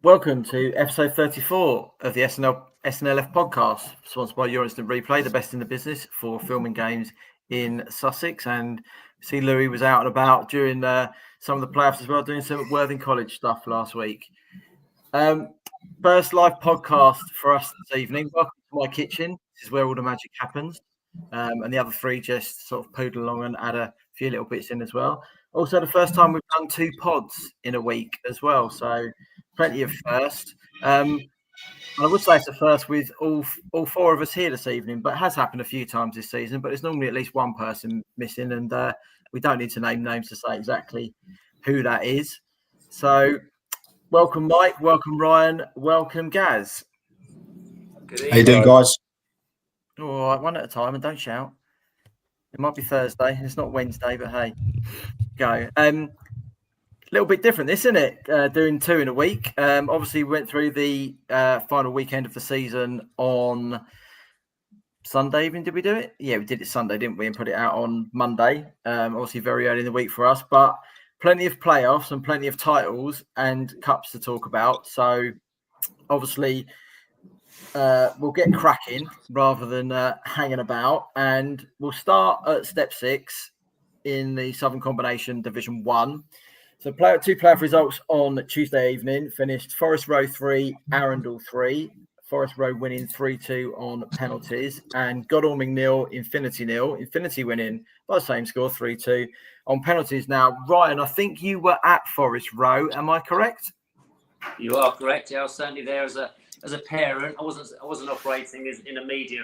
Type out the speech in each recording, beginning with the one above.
Welcome to episode 34 of the SNLF podcast, sponsored by Your Instant Replay, the best in the business for filming games in Sussex. And see, Louis was out and about during some of the playoffs as well, doing some Worthing College stuff last week. First live podcast for us this evening. Welcome to my kitchen. This is where all the magic happens. And the other three just sort of poodle along and add a few little bits in as well. Also, the first time we've done two pods in a week as well. So plenty of first. And I would say it's a first with all four of us here this evening, but it has happened a few times this season. But there's normally at least one person missing, and we don't need to name names to say exactly who that is. So welcome, Mike. Welcome, Ryan. Welcome, Gaz. How you doing, guys? All right, one at a time, and don't shout. It might be Thursday. It's not Wednesday, but hey, go. A little bit different, isn't it? Doing two in a week. Obviously, we went through the final weekend of the season on Sunday evening. Did we do it? Yeah, we did it Sunday, didn't we? And put it out on Monday. Obviously, very early in the week for us, but plenty of playoffs and plenty of titles and cups to talk about. So, obviously, we'll get cracking rather than hanging about, and we'll start at step 6 in the Southern Combination Division 1. So two playoff results on Tuesday evening finished Forest Row 3, Arundel 3. Forest Row winning 3-2 on penalties, and Godalming 0, Infinity 0. Infinity winning by the same score, 3-2 on penalties. Now, Ryan, I think you were at Forest Row. Am I correct? You are correct. Yeah, I was certainly there as a parent. I wasn't operating in a media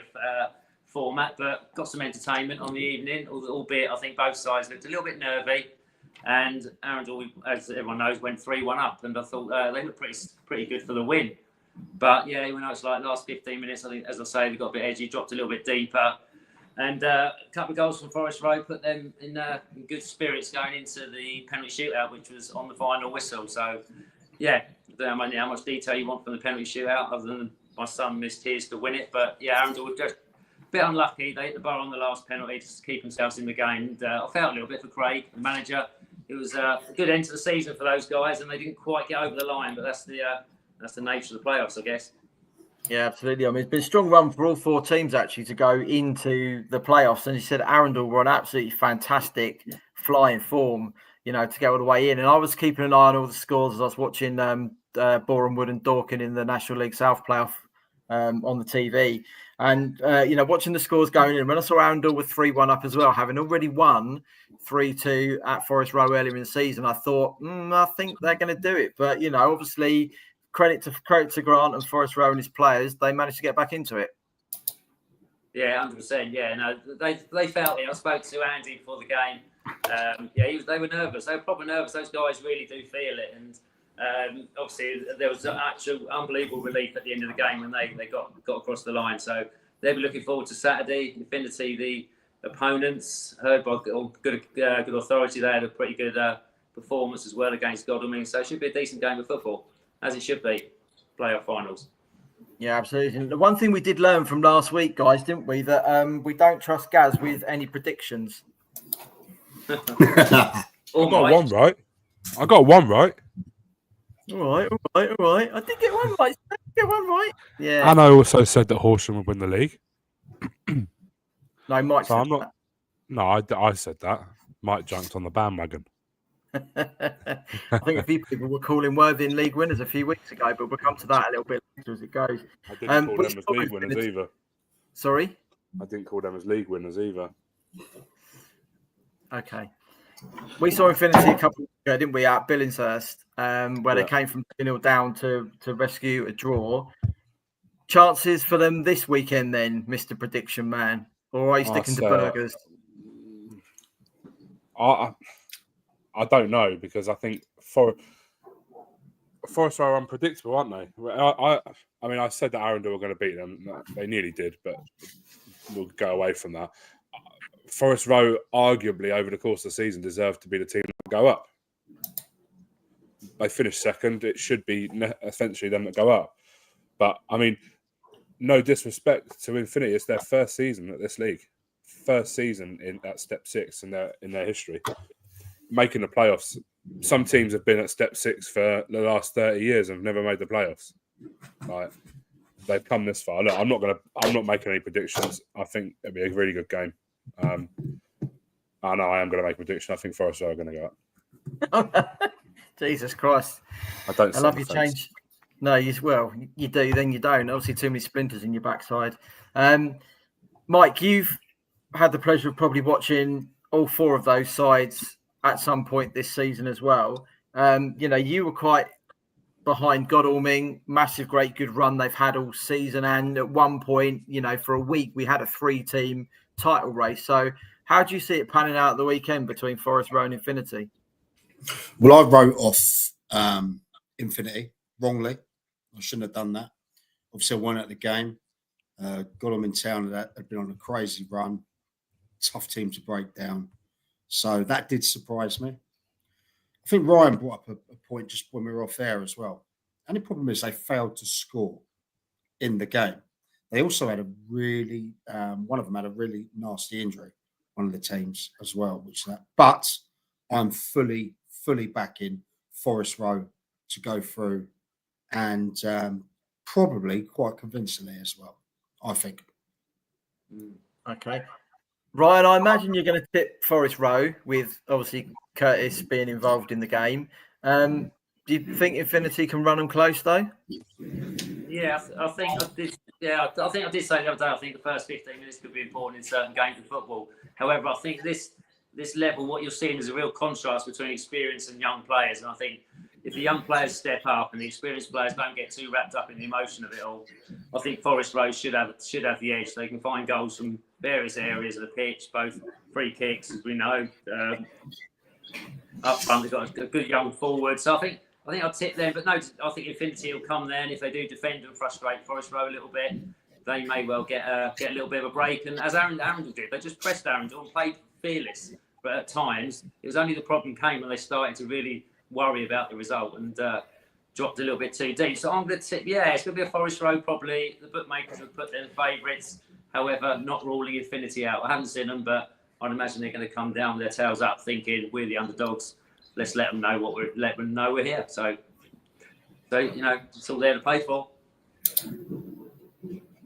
format, but got some entertainment on the evening. Albeit, I think both sides looked a little bit nervy. And Arundel, as everyone knows, went 3-1 up, and I thought they looked pretty good for the win. But yeah, when it's like last 15 minutes, I think, as I say, they got a bit edgy, dropped a little bit deeper, and a couple of goals from Forest Row put them in good spirits going into the penalty shootout, which was on the final whistle. So yeah, I don't know how much detail you want from the penalty shootout, other than my son missed his to win it. But yeah, Arundel was just a bit unlucky. They hit the bar on the last penalty just to keep themselves in the game. And I felt a little bit for Craig, the manager. It was a good end to the season for those guys, and they didn't quite get over the line. But that's the nature of the playoffs, I guess. Yeah, absolutely. I mean, it's been a strong run for all four teams actually to go into the playoffs. And you said Arundel were on absolutely fantastic flying form, you know, to get all the way in. And I was keeping an eye on all the scores as I was watching Boreham Wood and Dorking in the National League South playoff on the TV. And, you know, watching the scores going in, when I saw Arundel with 3-1 up as well, having already won 3-2 at Forest Row earlier in the season, I thought, I think they're going to do it. But, you know, obviously, credit to Grant and Forest Row and his players, they managed to get back into it. Yeah, 100%. Yeah, no, they felt it. I spoke to Andy before the game. They were nervous. They were proper nervous. Those guys really do feel it. And obviously, there was an actual unbelievable relief at the end of the game when they got across the line. So they'll be looking forward to Saturday. Infinity, the opponents, heard by good authority, they had a pretty good performance as well against Godalming. So it should be a decent game of football, as it should be, playoff finals. Yeah, absolutely. The one thing we did learn from last week, guys, didn't we, that we don't trust Gaz with any predictions. I got one right. All right. I did get one right. Yeah. And I also said that Horsham would win the league. No, Mike. So I said that. Mike jumped on the bandwagon. I think a few people were calling Worthing league winners a few weeks ago, but we'll come to that a little bit later as it goes. I didn't call them as league winners either. Sorry? I didn't call them as league winners either. Okay. We saw Infinity a couple of weeks ago, didn't we, at Billingshurst, where they came from 2-0 down to rescue a draw. Chances for them this weekend then, Mr. Prediction Man? Or are you sticking to burgers? I don't know, because I think Forest are unpredictable, aren't they? I mean, I said that Arundel were going to beat them. They nearly did, but we'll go away from that. Forest Row, arguably, over the course of the season, deserve to be the team that go up. They finished second. It should be essentially them that go up. But, I mean, no disrespect to Infinity. It's their first season at this league. First season at step 6 in their history. Making the playoffs some teams have been at step 6 for the last 30 years and have never made the playoffs. Like, they've come this far. Look, I'm not making any predictions. I think it'll be a really good game. I know I am going to make a prediction. I think Forest are going to go up. Jesus Christ! I love your change. No, you do. Then you don't. Obviously, too many splinters in your backside. Mike, you've had the pleasure of probably watching all 4 of those sides at some point this season as well. You were quite behind Godalming, massive, great, good run they've had all season. And at one point, for a week, we had a 3-team title race. So how do you see it panning out at the weekend between Forest Row and Infinity? Well, I wrote off Infinity wrongly. I shouldn't have done that. Obviously, I won at the game. Got them in town. They'd been on a crazy run. Tough team to break down. So that did surprise me. I think Ryan brought up a point just when we were off air as well. And the problem is they failed to score in the game. They also had one of them had a really nasty injury, one of the teams as well. But I'm fully backing Forest Row to go through, and probably quite convincingly as well, I think. Okay. Ryan, I imagine you're going to tip Forest Row with obviously Curtis being involved in the game. Do you think Infinity can run them close though? Yeah, I think I did. Yeah, I think I did say the other day. I think the first 15 minutes could be important in certain games of football. However, I think this level, what you're seeing is a real contrast between experience and young players. And I think if the young players step up and the experienced players don't get too wrapped up in the emotion of it all, I think Forest Row should have the edge. They can find goals from various areas of the pitch, both free kicks, as we know. Up front, they've got a good young forward. So I think I'll tip them. But no, I think Infinity will come there, and if they do defend and frustrate Forest Row a little bit, they may well get a little bit of a break. And as Arundel did, they just pressed Arundel and played fearless. But at times, it was only the problem came when they started to really worry about the result and dropped a little bit too deep. So I'm going to tip, it's going to be a Forest Row probably. The bookmakers have put their favourites. However, not ruling Infinity out. I haven't seen them, but I'd imagine they're going to come down with their tails up thinking, we're the underdogs. Let's let them know we're here. So it's all there to play for.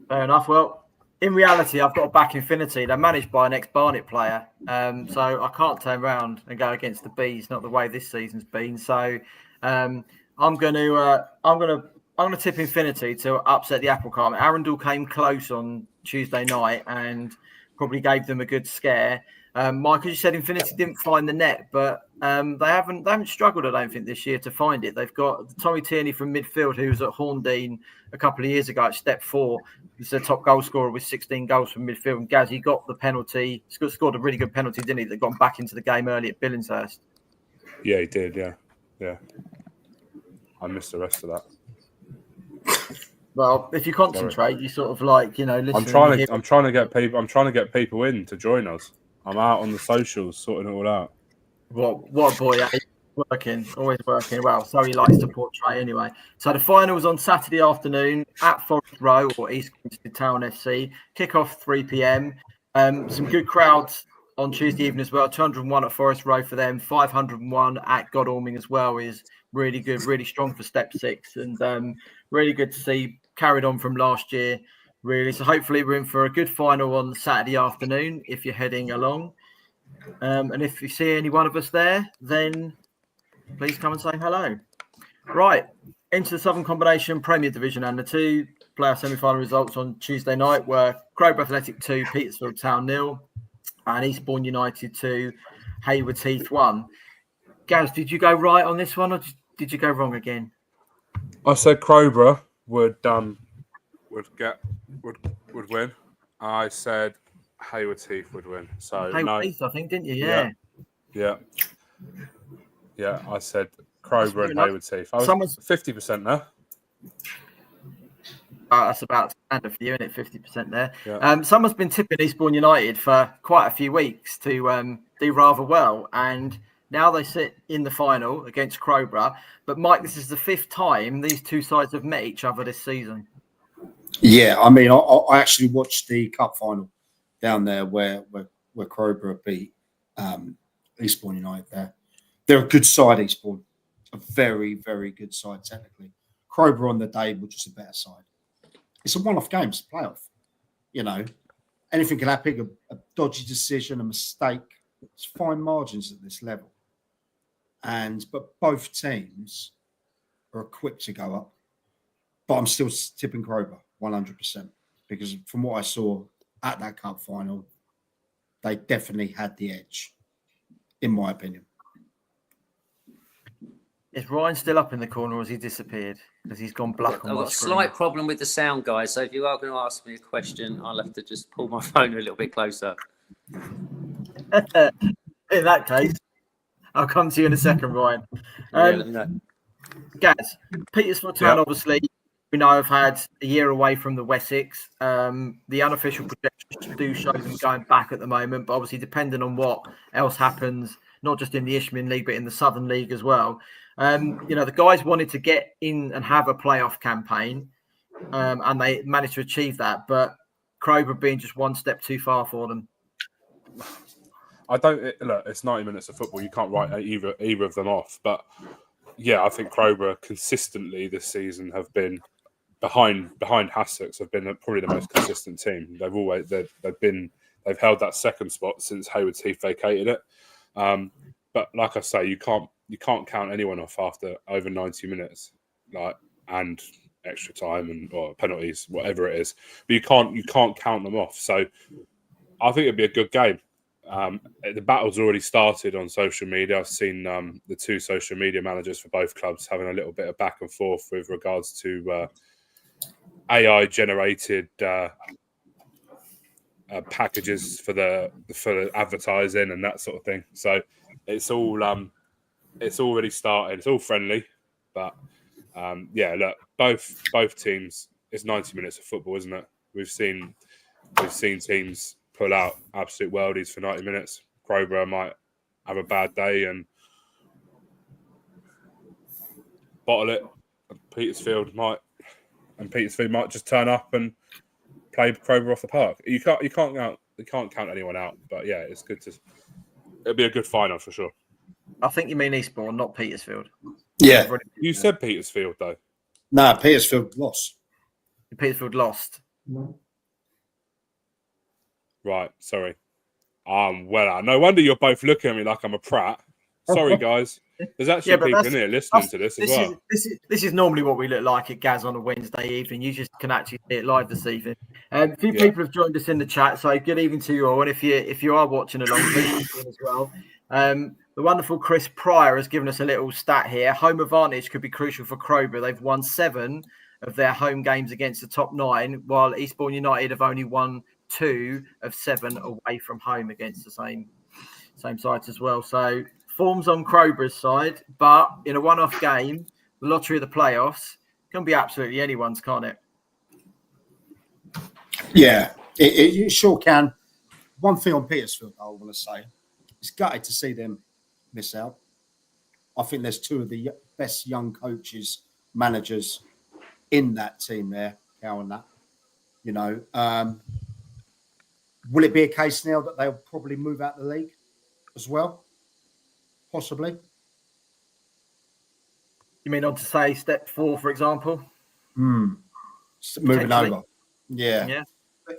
Fair enough. Well, in reality, I've got to back Infinity. They're managed by an ex-Barnet player, so I can't turn around and go against the Bees. Not the way this season's been. So I'm going to tip Infinity to upset the apple cart. Arundel came close on Tuesday night and probably gave them a good scare. Michael, you said Infinity didn't find the net, but they haven't struggled, I don't think, this year to find it. They've got Tommy Tierney from midfield, who was at Horndean a couple of years ago at step 4. He's the top goal scorer with 16 goals from midfield. And Gazzy got the penalty, scored a really good penalty, didn't he, that got him back into the game early at Billingshurst. Yeah, he did, yeah. I missed the rest of that. Well, if you concentrate, you sort of listen. I'm trying to get people in to join us. I'm out on the socials sorting it all out. What a boy, always working well. So he likes to portray anyway. So the final was on Saturday afternoon at Forest Row or East Grinstead Town FC. Kick-off 3 p.m. Some good crowds on Tuesday evening as well. 201 at Forest Row for them. 501 at Godalming as well is really good, really strong for step 6, and really good to see carried on from last year. Really, so hopefully we're in for a good final on Saturday afternoon if you're heading along. And if you see any one of us there, then please come and say hello. Right, into the Southern Combination Premier Division, and the 2 playoff semi-final results on Tuesday night were Crowborough Athletic 2, Petersfield Town 0, and Eastbourne United 2, Haywards Heath 1. Gaz, did you go right on this one, or did you go wrong again? I said Crowborough would win. I said Haywards Heath would win. So Haywards Heath, I think, didn't you? Yeah. I said Crowborough and Haywards Heath. I was 50% there. That's about standard for you, isn't it? 50% there. Yeah. Someone's been tipping Eastbourne United for quite a few weeks to do rather well, and now they sit in the final against Crowborough. But Mike, this is the 5th time these 2 sides have met each other this season. Yeah, I mean, I actually watched the cup final down there where Crowborough beat Eastbourne United there. They're a good side, Eastbourne. A very, very good side technically. Crowborough on the day were just a better side. It's a one-off game. It's a playoff. You know, anything can happen. A dodgy decision, a mistake. It's fine margins at this level. But both teams are equipped to go up. But I'm still tipping Crowborough 100% because from what I saw at that cup final, they definitely had the edge, in my opinion. Is Ryan still up in the corner or has he disappeared? Because he's gone black on my screen. I've got a slight problem with the sound, guys. So if you are going to ask me a question, I'll have to just pull my phone a little bit closer. In that case, I'll come to you in a second, Ryan. Let me know. Gaz, Petersfield Town, obviously, we know have had a year away from the Wessex. The unofficial projections do show them going back at the moment, but obviously depending on what else happens, not just in the Isthmian League, but in the Southern League as well. The guys wanted to get in and have a playoff campaign, and they managed to achieve that, but Crowborough being just one step too far for them. Look, it's 90 minutes of football. You can't write either of them off. But yeah, I think Crowborough consistently this season have been behind Sussex, have been probably the most consistent team. They've held that second spot since Haywards Heath vacated it. But like I say, you can't count anyone off after over 90 minutes, and extra time or penalties, whatever it is. But you can't count them off. So I think it'd be a good game. The battle's already started on social media. I've seen the two social media managers for both clubs having a little bit of back and forth with regards to AI generated packages for the advertising and that sort of thing. So it's already started. It's all friendly, but look, both teams. It's 90 minutes of football, isn't it? We've seen teams pull out absolute worldies for 90 minutes. Crowborough might have a bad day and bottle it. Petersfield might just turn up and play Crowborough off the park. You can't count anyone out. But yeah, it'll be a good final for sure. I think you mean Eastbourne, not Petersfield. Yeah. You said Petersfield though. No, Petersfield lost. Petersfield lost. Right, sorry. Well, no wonder you're both looking at me like I'm a prat. Sorry, guys. There's actually people in here listening to this as well. This is normally what we look like at Gaz on a Wednesday evening. You just can actually see it live this evening. A few people have joined us in the chat, so good evening to you all. And if you are watching along, please join as well. The wonderful Chris Pryor has given us a little stat here. Home advantage could be crucial for Crowborough. They've won 7 of their home games against the top 9, while Eastbourne United have only won 2 of 7 away from home against the same sides as well. So form's on Crowborough's side, but in a one-off game, the lottery of the playoffs can be absolutely anyone's, can't it? Yeah, it sure can. One thing on Petersfield, I want to say, it's gutted to see them miss out. I think there's 2 of the best young coaches, managers in that team there, Cal and that. Will it be a case now that they'll probably move out the league as well? Possibly. You mean on to say step 4, for example? Moving over. Yeah.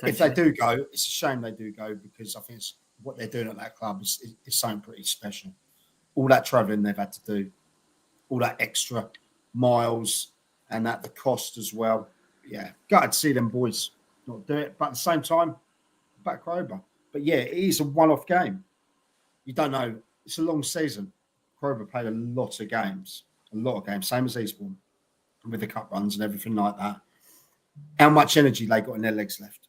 If they do go, it's a shame they do go because I think what they're doing at that club is something pretty special. All that travelling they've had to do, all that extra miles and the cost as well. Yeah, gutted to see them boys not do it. But at the same time, back Crowborough. But yeah, it is a one-off game. You don't know. It's a long season. Crowborough played a lot of games, same as Eastbourne, with the cup runs and everything like that. How much energy they got in their legs left.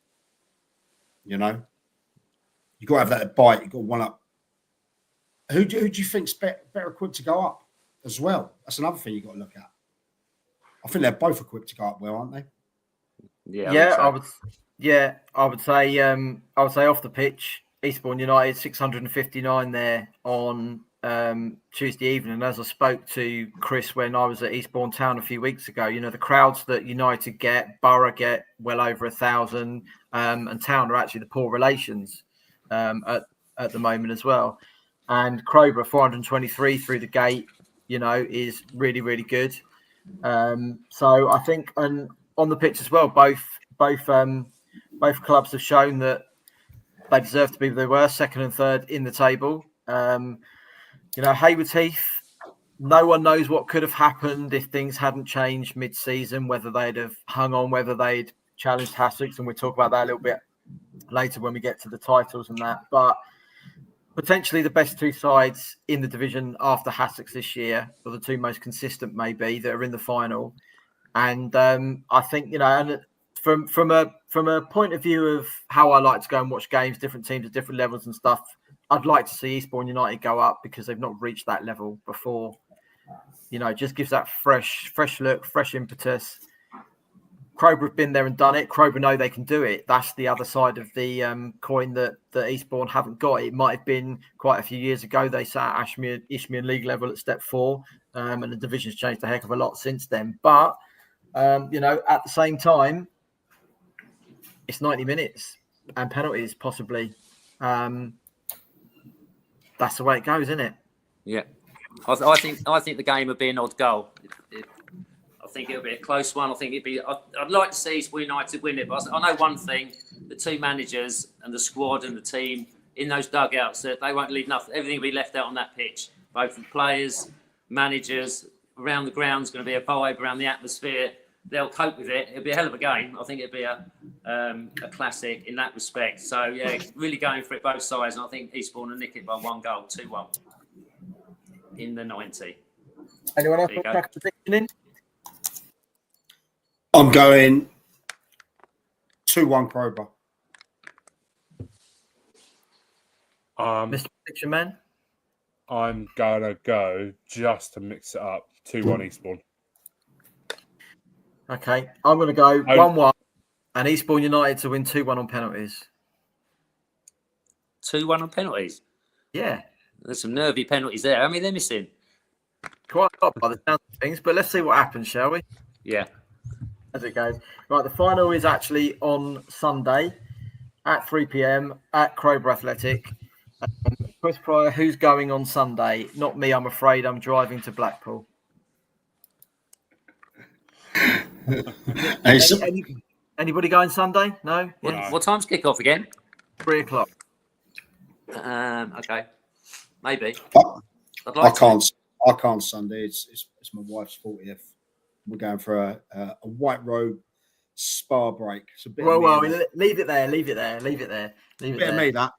You've got to have that bite. You've got one up. Who do you think's better equipped to go up as well? That's another thing you've got to look at. I think they're both equipped to go up well, aren't they? I would say off the pitch, Eastbourne United 659 there on Tuesday evening. And as I spoke to Chris when I was at Eastbourne Town a few weeks ago, the crowds that United get, Borough get well over 1,000, and Town are actually the poor relations at the moment as well. and Crowborough 423 through the gate, is really, really good. So I think, and on the pitch as well, both clubs have shown that they deserve to be where they were, second and third in the table. Haywards Heath, no one knows what could have happened if things hadn't changed mid-season, whether they'd have hung on, whether they'd challenged Hassocks, and we'll talk about that a little bit later when we get to the titles and that. But potentially the best two sides in the division after Hassocks this year, or the two most consistent maybe, that are in the final. And I think, and from a point of view of how I like to go and watch games, different teams at different levels and stuff, I'd like to see Eastbourne United go up because they've not reached that level before. Just gives that fresh look, fresh impetus. Crowborough have been there and done it. Crowborough know they can do it. That's the other side of the coin that Eastbourne haven't got. It might have been quite a few years ago. They sat at Isthmian League level at step 4, and the division's changed a heck of a lot since then. But, at the same time, it's 90 minutes and penalties possibly. That's the way it goes, isn't it? Yeah. I think the game would be an odd goal. I think it'll be a close one. I think I'd like to see Eastbourne United win it, but I know one thing: the two managers and the squad and the team in those dugouts, that they won't leave nothing. Everything will be left out on that pitch. Both the players, managers, around the ground's going to be a vibe around the atmosphere. They'll cope with it. It'll be a hell of a game. I think it'll be a classic in that respect. So yeah, really going for it both sides, and I think Eastbourne will nick it by 1 goal, 2-1 in the 90. Anyone else want to crack a prediction in? I'm going 2-1 Crowborough. Mr. Prediction Man? I'm going to go, just to mix it up, 2-1 Eastbourne. Okay, I'm going to go 1-1 and Eastbourne United to win 2-1 on penalties. 2-1 on penalties? Yeah. There's some nervy penalties there. I mean, they're missing. Quite a lot by the sound of things, but let's see what happens, shall we? Yeah. As it goes. Right, the final is actually on Sunday at 3 p.m. at Crowborough Athletic. Chris Pryor, who's going on Sunday? Not me, I'm afraid. I'm driving to Blackpool. Anybody going Sunday? No? What time's kick-off again? 3 o'clock. Okay. Maybe. I can't Sunday. It's my wife's 40th. We're going for a white robe spa break. It's a bit well, leave it there. Leave it there. Bit of me, that.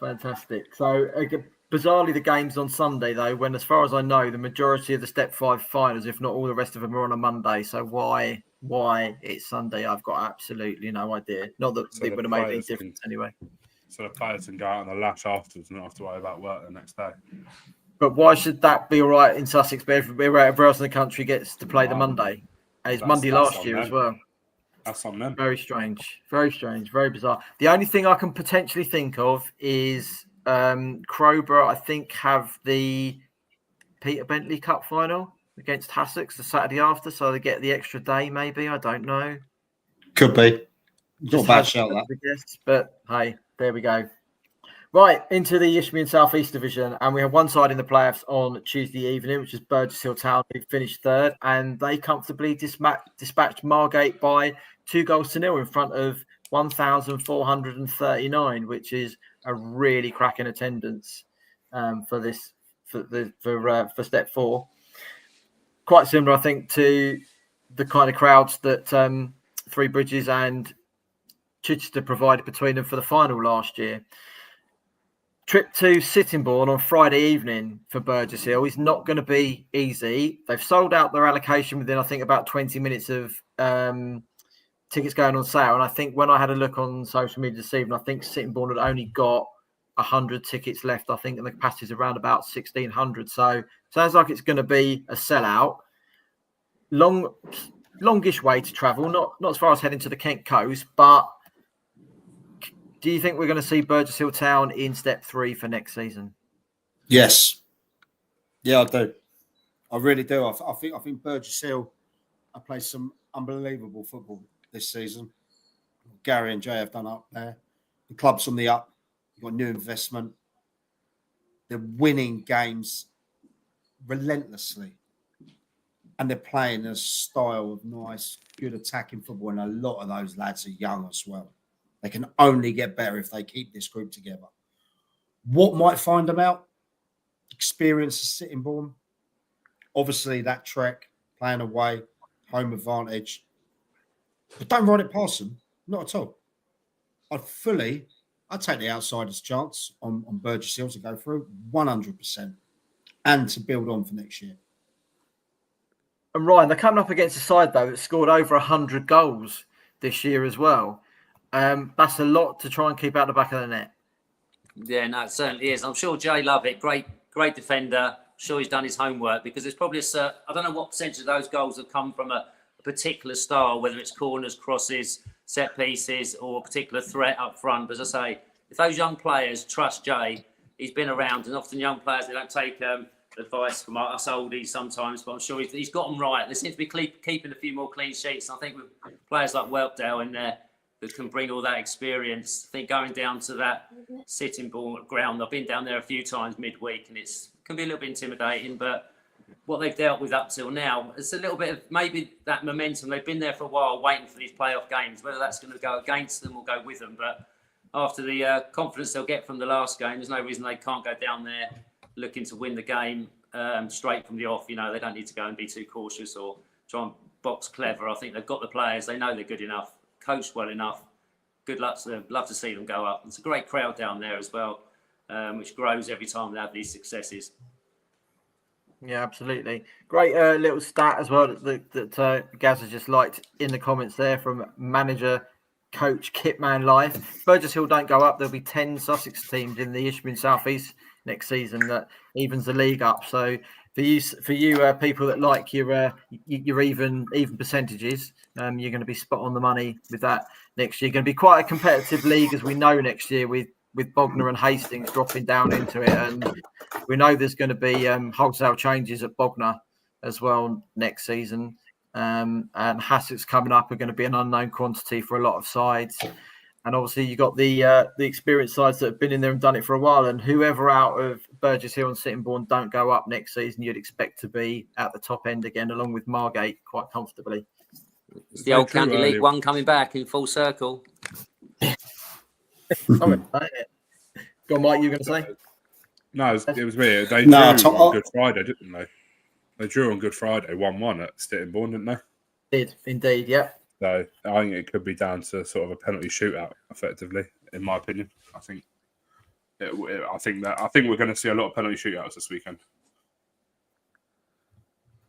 Fantastic. So, bizarrely, the game's on Sunday, though, when, as far as I know, the majority of the Step 5 finals, if not all the rest of them, are on a Monday. So why it's Sunday, I've got absolutely no idea. Not that it would have made any difference anyway. So the players can go out on the lash afterwards and not have to worry about work the next day. But why should that be all right in Sussex, but everywhere else in the country gets to play the Monday? And it's Monday last year as well. That's on them. Very strange, very bizarre. The only thing I can potentially think of is Crowborough, I think, have the Peter Bentley Cup final against Hassocks the Saturday after, so they get the extra day, maybe. I don't know. Could be. Not a bad shout, that. Guess, but hey, there we go. Right, into the Isthmian South East Division, and we have one side in the playoffs on Tuesday evening, which is Burgess Hill Town, who finished third, and they comfortably dispatched Margate by 2-0 in front of 1,439, which is a really cracking attendance for Step 4. Quite similar, I think, to the kind of crowds that Three Bridges and Chichester provided between them for the final last year. Trip to Sittingbourne on Friday evening for Burgess Hill is not going to be easy. They've sold out their allocation within, I think, about 20 minutes of tickets going on sale. And I think when I had a look on social media this evening, I think Sittingbourne had only got 100 tickets left. I think, and the capacity is around about 1,600. So sounds like it's going to be a sellout. Longish way to travel, not as far as heading to the Kent coast, but do you think we're going to see Burgess Hill Town in Step 3 for next season? Yes. Yeah, I do. I really do. I think Burgess Hill have played some unbelievable football this season. Gary and Jay have done up there. The club's on the up. You've got new investment. They're winning games relentlessly. And they're playing a style of nice, good attacking football. And a lot of those lads are young as well. They can only get better if they keep this group together. What might find them out? Experience of Sittingbourne. Obviously, that trek, playing away, home advantage. But don't run it past them. Not at all. I'd take the outsiders' chance on Burgess Hill to go through 100% and to build on for next year. And Ryan, they're coming up against a side, though, that scored over 100 goals this year as well. That's a lot to try and keep out the back of the net. Yeah, no, it certainly is. I'm sure Jay Lovett, great defender. I'm sure he's done his homework, because there's probably I don't know what percentage of those goals have come from a particular style, whether it's corners, crosses, set pieces, or a particular threat up front. But as I say, if those young players trust Jay, he's been around, and often young players, they don't take advice from us oldies sometimes, but I'm sure he's got them right. They seem to be keeping a few more clean sheets. And I think with players like Whelpdale in there that can bring all that experience, I think going down to that Sittingbourne ground, I've been down there a few times midweek, and it can be a little bit intimidating, but what they've dealt with up till now, it's a little bit of maybe that momentum. They've been there for a while waiting for these playoff games, whether that's going to go against them or go with them. But after the confidence they'll get from the last game, there's no reason they can't go down there looking to win the game straight from the off. You know, they don't need to go and be too cautious or try and box clever. I think they've got the players. They know they're good enough, coached well enough. Good luck to them. Love to see them go up. It's a great crowd down there as well, which grows every time they have these successes. Yeah, absolutely. Great little stat as well that Gaz has just liked in the comments there from manager, coach, Kitman Life. Burgess Hill don't go up. There'll be 10 Sussex teams in the Isthmian South East next season that evens the league up. So for you people that like your even percentages, you're going to be spot on the money with that next year. Going to be quite a competitive league, as we know, next year with Bognor and Hastings dropping down into it, and we know there's going to be wholesale changes at Bognor as well next season. And Hassocks coming up are going to be an unknown quantity for a lot of sides. And obviously you've got the experienced sides that have been in there and done it for a while. And whoever out of Burgess Hill and Sittingbourne don't go up next season, you'd expect to be at the top end again, along with Margate quite comfortably. It's the old County League One coming back in full circle. Go on, Mike, you were going to say? No, it was me. They drew on Good Friday, didn't they? They drew on Good Friday, 1-1 at Sittingbourne, didn't they? Did indeed, yeah. So I think it could be down to sort of a penalty shootout, effectively, in my opinion. I think we're going to see a lot of penalty shootouts this weekend.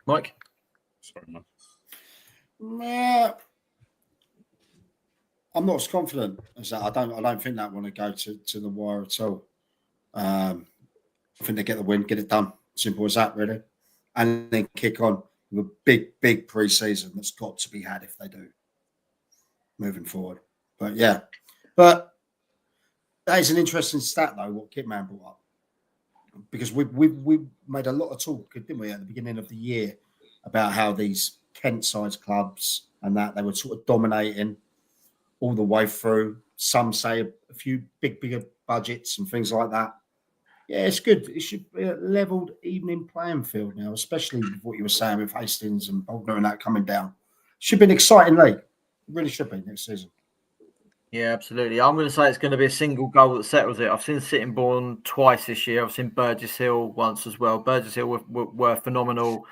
Mike? Sorry, Mike. I'm not as confident as that. I don't think that want to go to the wire at all. I think they get the win, get it done. Simple as that, really. And then kick on with a big pre-season that's got to be had if they do, moving forward. But yeah, that is an interesting stat, though, what Kitman brought up. Because we made a lot of talk, didn't we, at the beginning of the year about how these Kent-sized clubs and that they were sort of dominating all the way through. Some say a few bigger budgets and things like that. Yeah, it's good. It should be a levelled evening playing field now, especially with what you were saying with Hastings and Bognor and that coming down. Should be an exciting league. It really should be next season. Yeah, absolutely. I'm going to say it's going to be a single goal that settles it. I've seen Sittingbourne twice this year. I've seen Burgess Hill once as well. Burgess Hill were phenomenal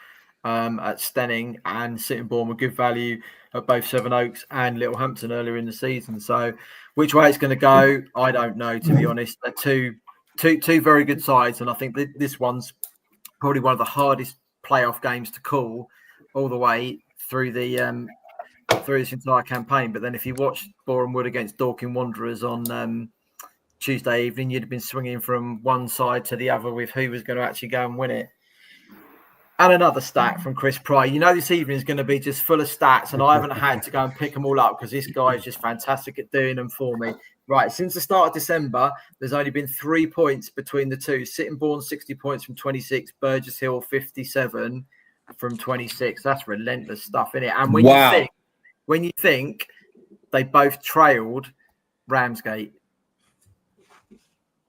at Stenning, and Sittingbourne were good value at both Sevenoaks and Littlehampton earlier in the season. So which way it's going to go, I don't know, to be honest. They're two very good sides, and I think this one's probably one of the hardest playoff games to call all the way through through this entire campaign. But then if you watch Boreham Wood against Dorking Wanderers on Tuesday evening, you'd have been swinging from one side to the other with who was going to actually go and win it. And another stat from Chris Pry. You know, this evening is going to be just full of stats, and I haven't had to go and pick them all up because this guy is just fantastic at doing them for me. Right, since the start of December, there's only been 3 points between the two. Sittingbourne, 60 points from 26. Burgess Hill, 57 from 26. That's relentless stuff, isn't it? And when you think they both trailed Ramsgate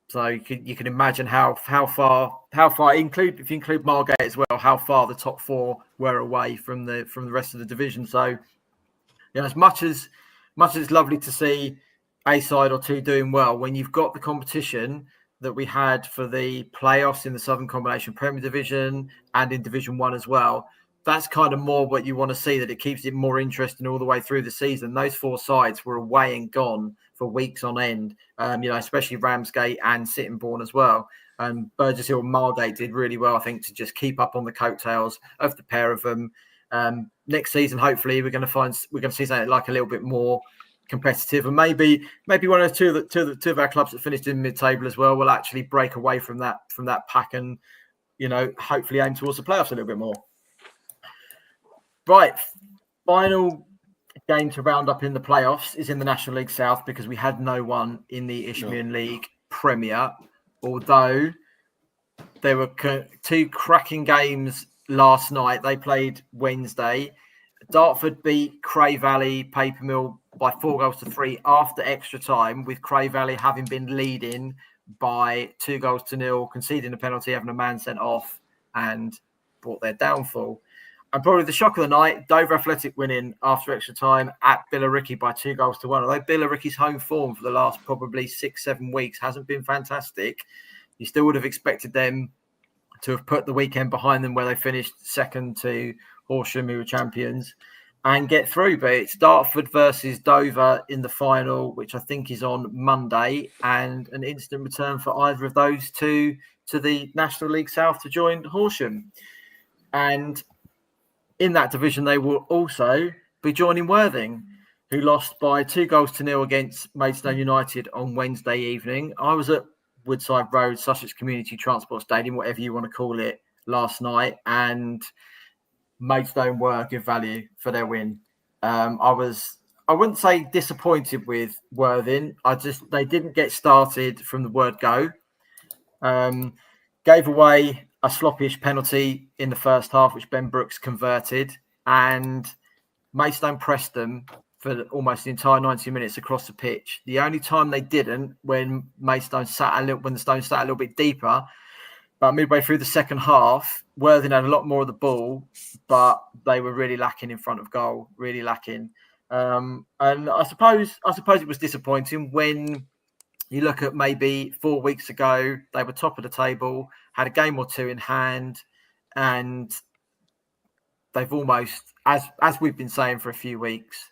So you can imagine how far include if you include Margate as well, how far the top four were away from the rest of the division. So as much as it's lovely to see a side or two doing well, when you've got the competition that we had for the playoffs in the Southern Combination Premier Division and in Division 1 as well, that's kind of more what you want to see, that it keeps it more interesting all the way through the season. Those four sides were away and gone for weeks on end, especially Ramsgate and Sittingbourne as well. And Burgess Hill and Margate did really well, I think, to just keep up on the coattails of the pair of them. Next season, hopefully, we're going to see something like a little bit more competitive, and maybe one of two of our clubs that finished in mid-table as well will actually break away from that pack and hopefully aim towards the playoffs a little bit more. Right, final game to round up in the playoffs is in the National League South, because we had no one in the Isthmian League Premier, although there were two cracking games last night. They played Wednesday. Dartford beat Cray Valley Paper Mill by 4-3 after extra time, with Cray Valley having been leading by 2-0, conceding a penalty, having a man sent off, and brought their downfall. And probably the shock of the night, Dover Athletic winning after extra time at Billericay by 2-1. Although Billericay's home form for the last probably 6-7 weeks hasn't been fantastic, you still would have expected them to have put the weekend behind them, where they finished second to Horsham, who were champions, and get through. But it's Dartford versus Dover in the final, which I think is on Monday, and an instant return for either of those two to the National League South to join Horsham. And in that division, they will also be joining Worthing, who lost by 2-0 against Maidstone United on Wednesday evening. I was at Woodside Road, Sussex Community Transport Stadium, whatever you want to call it, last night, and Maidstone were good value for their win. I wouldn't say disappointed with Worthing. They didn't get started from the word go. Gave away a sloppyish penalty in the first half, which Ben Brooks converted, and Maidstone pressed them for almost the entire 90 minutes across the pitch. The only time they didn't, when the Stones sat a little bit deeper, but midway through the second half, Worthing had a lot more of the ball, but they were really lacking in front of goal, really lacking. And I suppose it was disappointing when you look at maybe 4 weeks ago, they were top of the table, had a game or two in hand, and they've almost, as we've been saying for a few weeks,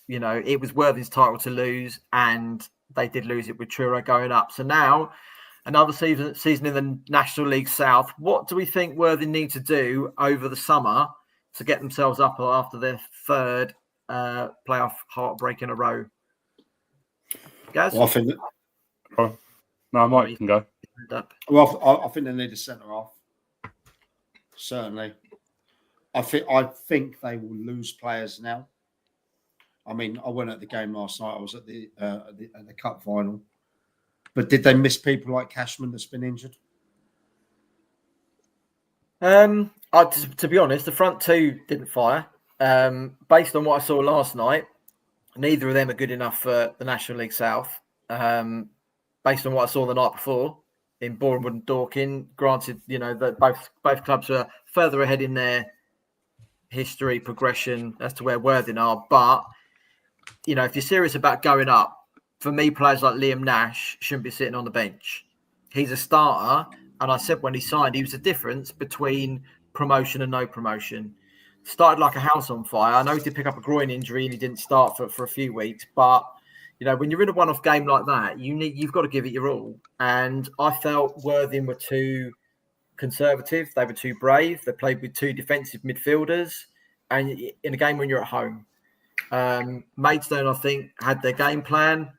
it was Worthing's title to lose, and they did lose it with Truro going up. So now, another season in the National League South. What do we think Worthing need to do over the summer to get themselves up after their third playoff heartbreak in a row? Gaz? Well, I think no, Mike can go. Well, I think they need a centre half. Certainly. I think they will lose players now. I mean, I went at the game last night. I was at the cup final. But did they miss people like Cashman that's been injured? To be honest, the front two didn't fire. Based on what I saw last night, neither of them are good enough for the National League South. Based on what I saw the night before in Borehamwood and Dorking, granted, that both clubs are further ahead in their history progression as to where Worthing are. But, if you're serious about going up, for me, players like Liam Nash shouldn't be sitting on the bench. He's a starter, and I said when he signed, he was the difference between promotion and no promotion. Started like a house on fire. I know he did pick up a groin injury and he didn't start for a few weeks, but when you're in a one-off game like that, you've got to give it your all. And I felt Worthing were too conservative. They were too brave. They played with two defensive midfielders, and in a game when you're at home. Maidstone, I think, had their game plan.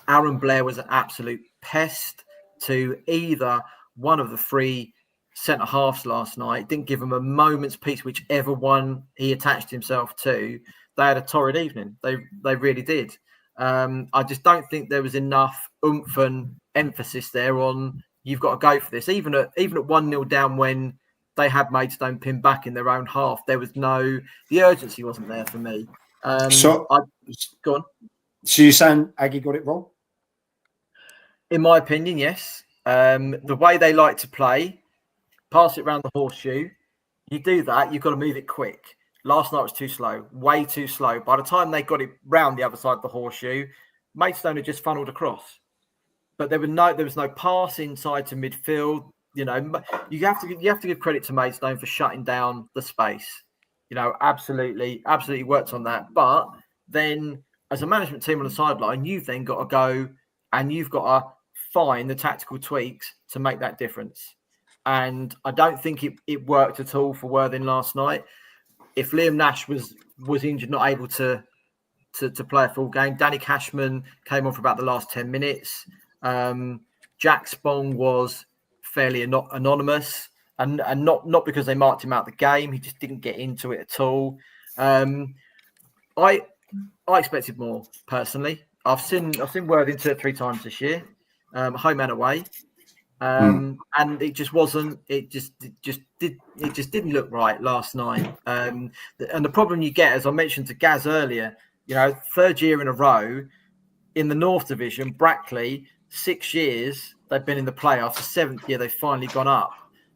Aaron Blair was an absolute pest to either one of the three centre halves last night. Didn't give him a moment's peace, whichever one he attached himself to. They had a torrid evening. They really did. I just don't think there was enough oomph and emphasis there on you've got to go for this. Even at 1-0 down when they had Maidstone pinned back in their own half, there was the urgency wasn't there for me. Go on. So you're saying Aggie got it wrong? In my opinion, yes. The way they like to play, pass it around the horseshoe. You do that, you've got to move it quick. Last night was too slow, way too slow. By the time they got it round the other side of the horseshoe, Maidstone had just funneled across. But there was no pass inside to midfield. You know, you have to give credit to Maidstone for shutting down the space. You know, absolutely worked on that. But then, as a management team on the sideline, you've then got to go and you've got to find the tactical tweaks to make that difference. And I don't think it worked at all for Worthing last night. If Liam Nash was injured, not able to play a full game, Danny Cashman came on for about the last 10 minutes. Jack Spong was fairly anonymous, and not because they marked him out the game. He just didn't get into it at all. I expected more personally. I've seen Worthing 2 or 3 times this year, home and away. And it just wasn't. It just didn't look right last night. And the problem you get, as I mentioned to Gaz earlier, you know, 3rd year in a row in the North Division, Brackley, 6 years they've been in the playoffs. The 7th year they've finally gone up.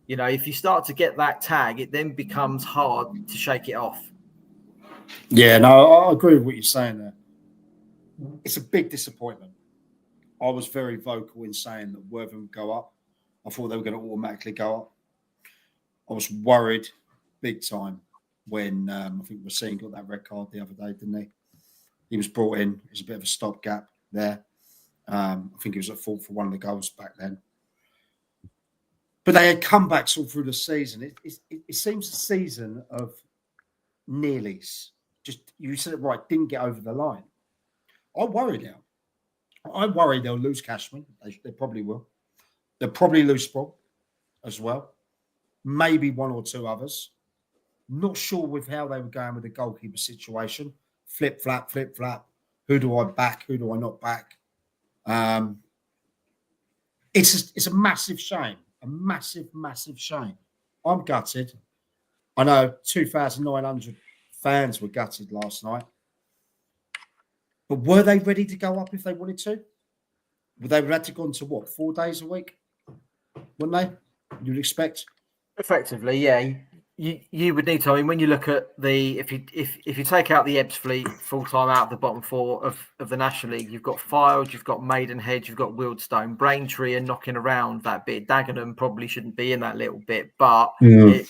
You know, if you start to get that tag, it then becomes hard to shake it off. Yeah, no, I agree with what you're saying there. It's a big disappointment. I was very vocal in saying that Worthing would go up. I thought they were going to automatically go up. I was worried big time when I think Racine got that red card the other day, didn't he? He was brought in. It was a bit of a stopgap there. I think he was at fault for one of the goals back then. But they had comebacks all through the season. It seems a season of nearlies. Just, you said it right, didn't get over the line. I worry now. I worry they'll lose Cashman. They probably will. They'll probably lose Sprong as well. Maybe 1 or 2 others. Not sure with how they were going with the goalkeeper situation. Flip, flap. Who do I back? Who do I not back? It's a massive shame. A massive shame. I'm gutted. I know 2,900 fans were gutted last night. But were they ready to go up if they wanted to? Would they have had to go on to what, 4 days a week? Wouldn't they? You'd expect. Effectively, yeah. You would need to. I mean, when you look at if you take out the Ebbsfleet full time out of the bottom 4 of the National League, you've got Fylde, you've got Maidenhead, you've got Wealdstone, Braintree, and knocking around that bit. Dagenham probably shouldn't be in that little bit, but it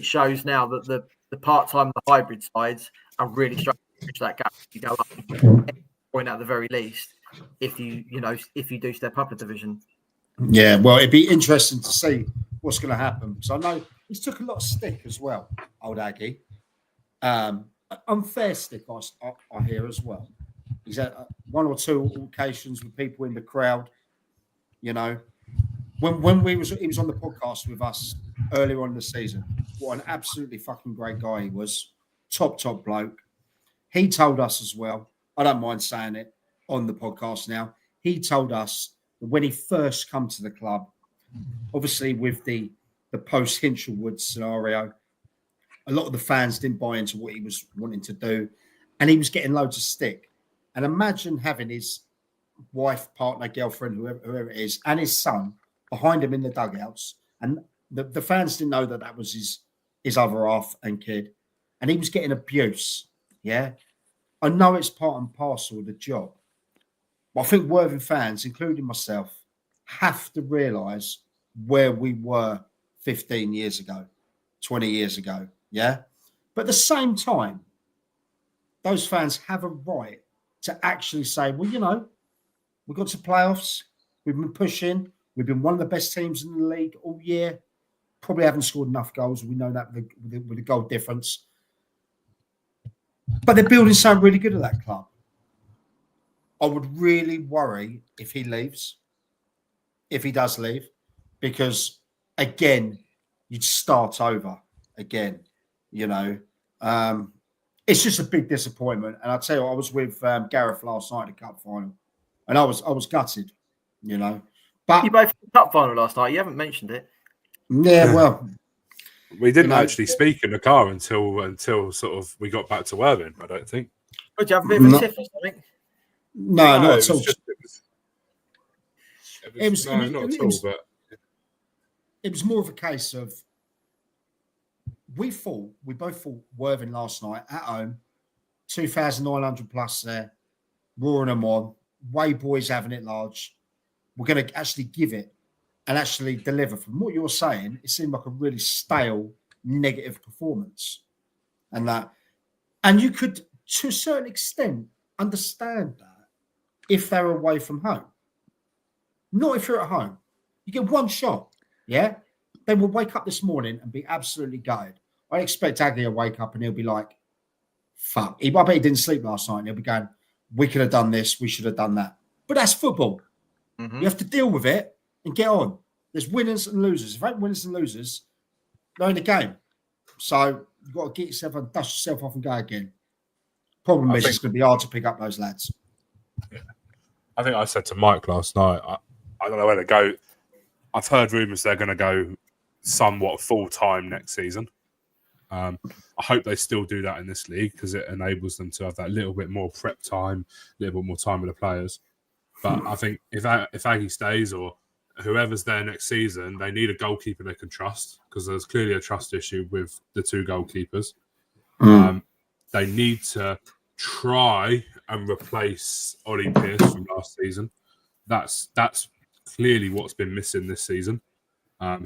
shows now that the part time, the hybrid sides are really struggling to bridge that gap. You go up point at the very least if you do step up a division. Yeah, well, it'd be interesting to see what's going to happen, because I know he's took a lot of stick as well, old Aggie. Unfair stick, I hear as well. He's had 1 or 2 occasions with people in the crowd. You know, when he was on the podcast with us earlier on in the season, what an absolutely fucking great guy he was. Top bloke. He told us as well, I don't mind saying it on the podcast now, he told us that when he first come to the club, obviously with the post-Hinchelwood scenario, a lot of the fans didn't buy into what he was wanting to do, and he was getting loads of stick. And imagine having his wife, partner, girlfriend, whoever it is, and his son behind him in the dugouts, and the fans didn't know that was his other half and kid, and he was getting abuse. Yeah, I know it's part and parcel of the job, but I think Worthing fans, including myself, have to realise where we were 15 years ago, 20 years ago. Yeah, but at the same time, those fans have a right to actually say, well, you know, we got to playoffs, we've been pushing, we've been one of the best teams in the league all year. Probably haven't scored enough goals. We know that with the goal difference. But they're building something really good at that club. I would really worry if he leaves, if he does leave, because, again, you'd start over again, you know. It's just a big disappointment. And I'll tell you what, I was with Gareth last night at the cup final, and I was gutted, you know. But you both in the cup final last night. You haven't mentioned it. Yeah, well, we didn't actually speak in the car until sort of we got back to Worthing, I don't think. Would you have a bit of a tiff or something? No, not at all. It was not at all. But it was more of a case of we both thought Worthing last night at home, 2,900 plus there, roaring them on, way boys having it large. We're going to actually give it and actually deliver. From what you're saying, it seemed like a really stale, negative performance. And you could, to a certain extent, understand that if they're away from home. Not if you're at home. You get one shot, yeah? They will wake up this morning and be absolutely gutted. I expect Aggie to wake up and he'll be like, fuck. I bet he didn't sleep last night and he'll be going, we could have done this, we should have done that. But that's football. Mm-hmm. You have to deal with it and get on. There's winners and losers. If there ain't winners and losers, they're in the game. So you've got to get yourself and dust yourself off and go again. Problem is, it's going to be hard to pick up those lads. Yeah. I think I said to Mike last night, I don't know where to go. I've heard rumours they're going to go somewhat full-time next season. I hope they still do that in this league because it enables them to have that little bit more prep time, a little bit more time with the players. But I think if Aggie stays or whoever's there next season, they need a goalkeeper they can trust because there's clearly a trust issue with the two goalkeepers. They need to try and replace Ollie Pearce from last season. That's clearly what's been missing this season.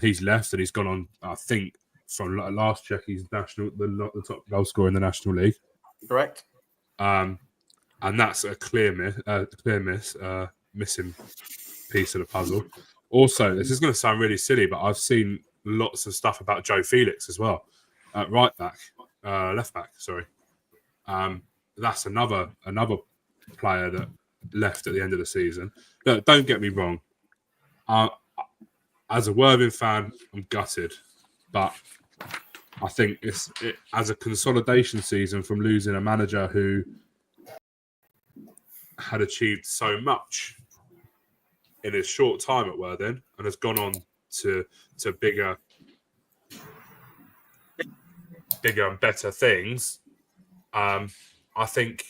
He's left and he's gone on, I think, from last check, he's the top goal scorer in the National League. Correct. And that's a clear missing piece of the puzzle. Also, this is going to sound really silly, but I've seen lots of stuff about Joe Felix as well, left back. Sorry, that's another player that left at the end of the season. Look, don't get me wrong. As a Worthing fan, I'm gutted, but I think as a consolidation season from losing a manager who had achieved so much in his short time at Worthing and has gone on to bigger and better things. I think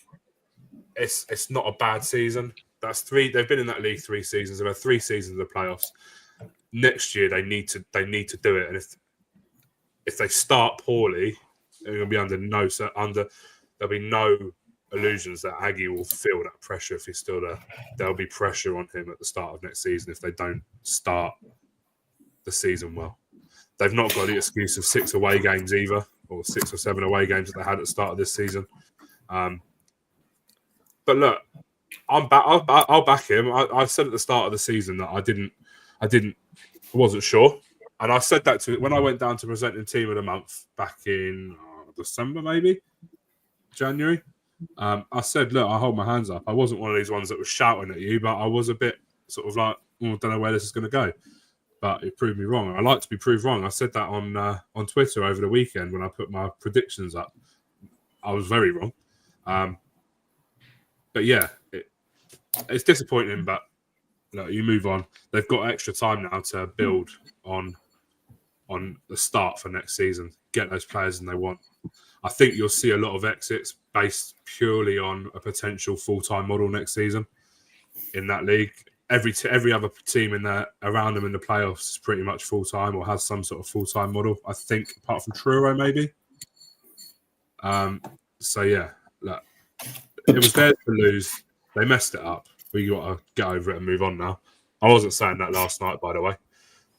it's not a bad season. That's three. They've been in that league 3 seasons. They've had 3 seasons of the playoffs. Next year they need to do it. And if they start poorly, they're going to be there'll be no illusions that Aggie will feel that pressure if he's still there. There'll be pressure on him at the start of next season if they don't start the season well. They've not got the excuse of 6 away games either, or 6 or 7 away games that they had at the start of this season. But look, I'll back him. I said at the start of the season that I wasn't sure. And I said that when I went down to presenting team of the month back in December, maybe January. I said, look, I hold my hands up. I wasn't one of these ones that was shouting at you, but I was a bit sort of like, I don't know where this is going to go. But it proved me wrong. I like to be proved wrong. I said that on Twitter over the weekend when I put my predictions up. I was very wrong. But yeah, it's disappointing, but look, you move on. They've got extra time now to build on the start for next season, get those players they want. I think you'll see a lot of exits based purely on a potential full-time model next season in that league. Every other team in there around them in the playoffs is pretty much full-time or has some sort of full-time model, I think, apart from Truro maybe. So yeah, look, it was theirs to lose. They messed it up. We got to get over it and move on now. I wasn't saying that last night, by the way.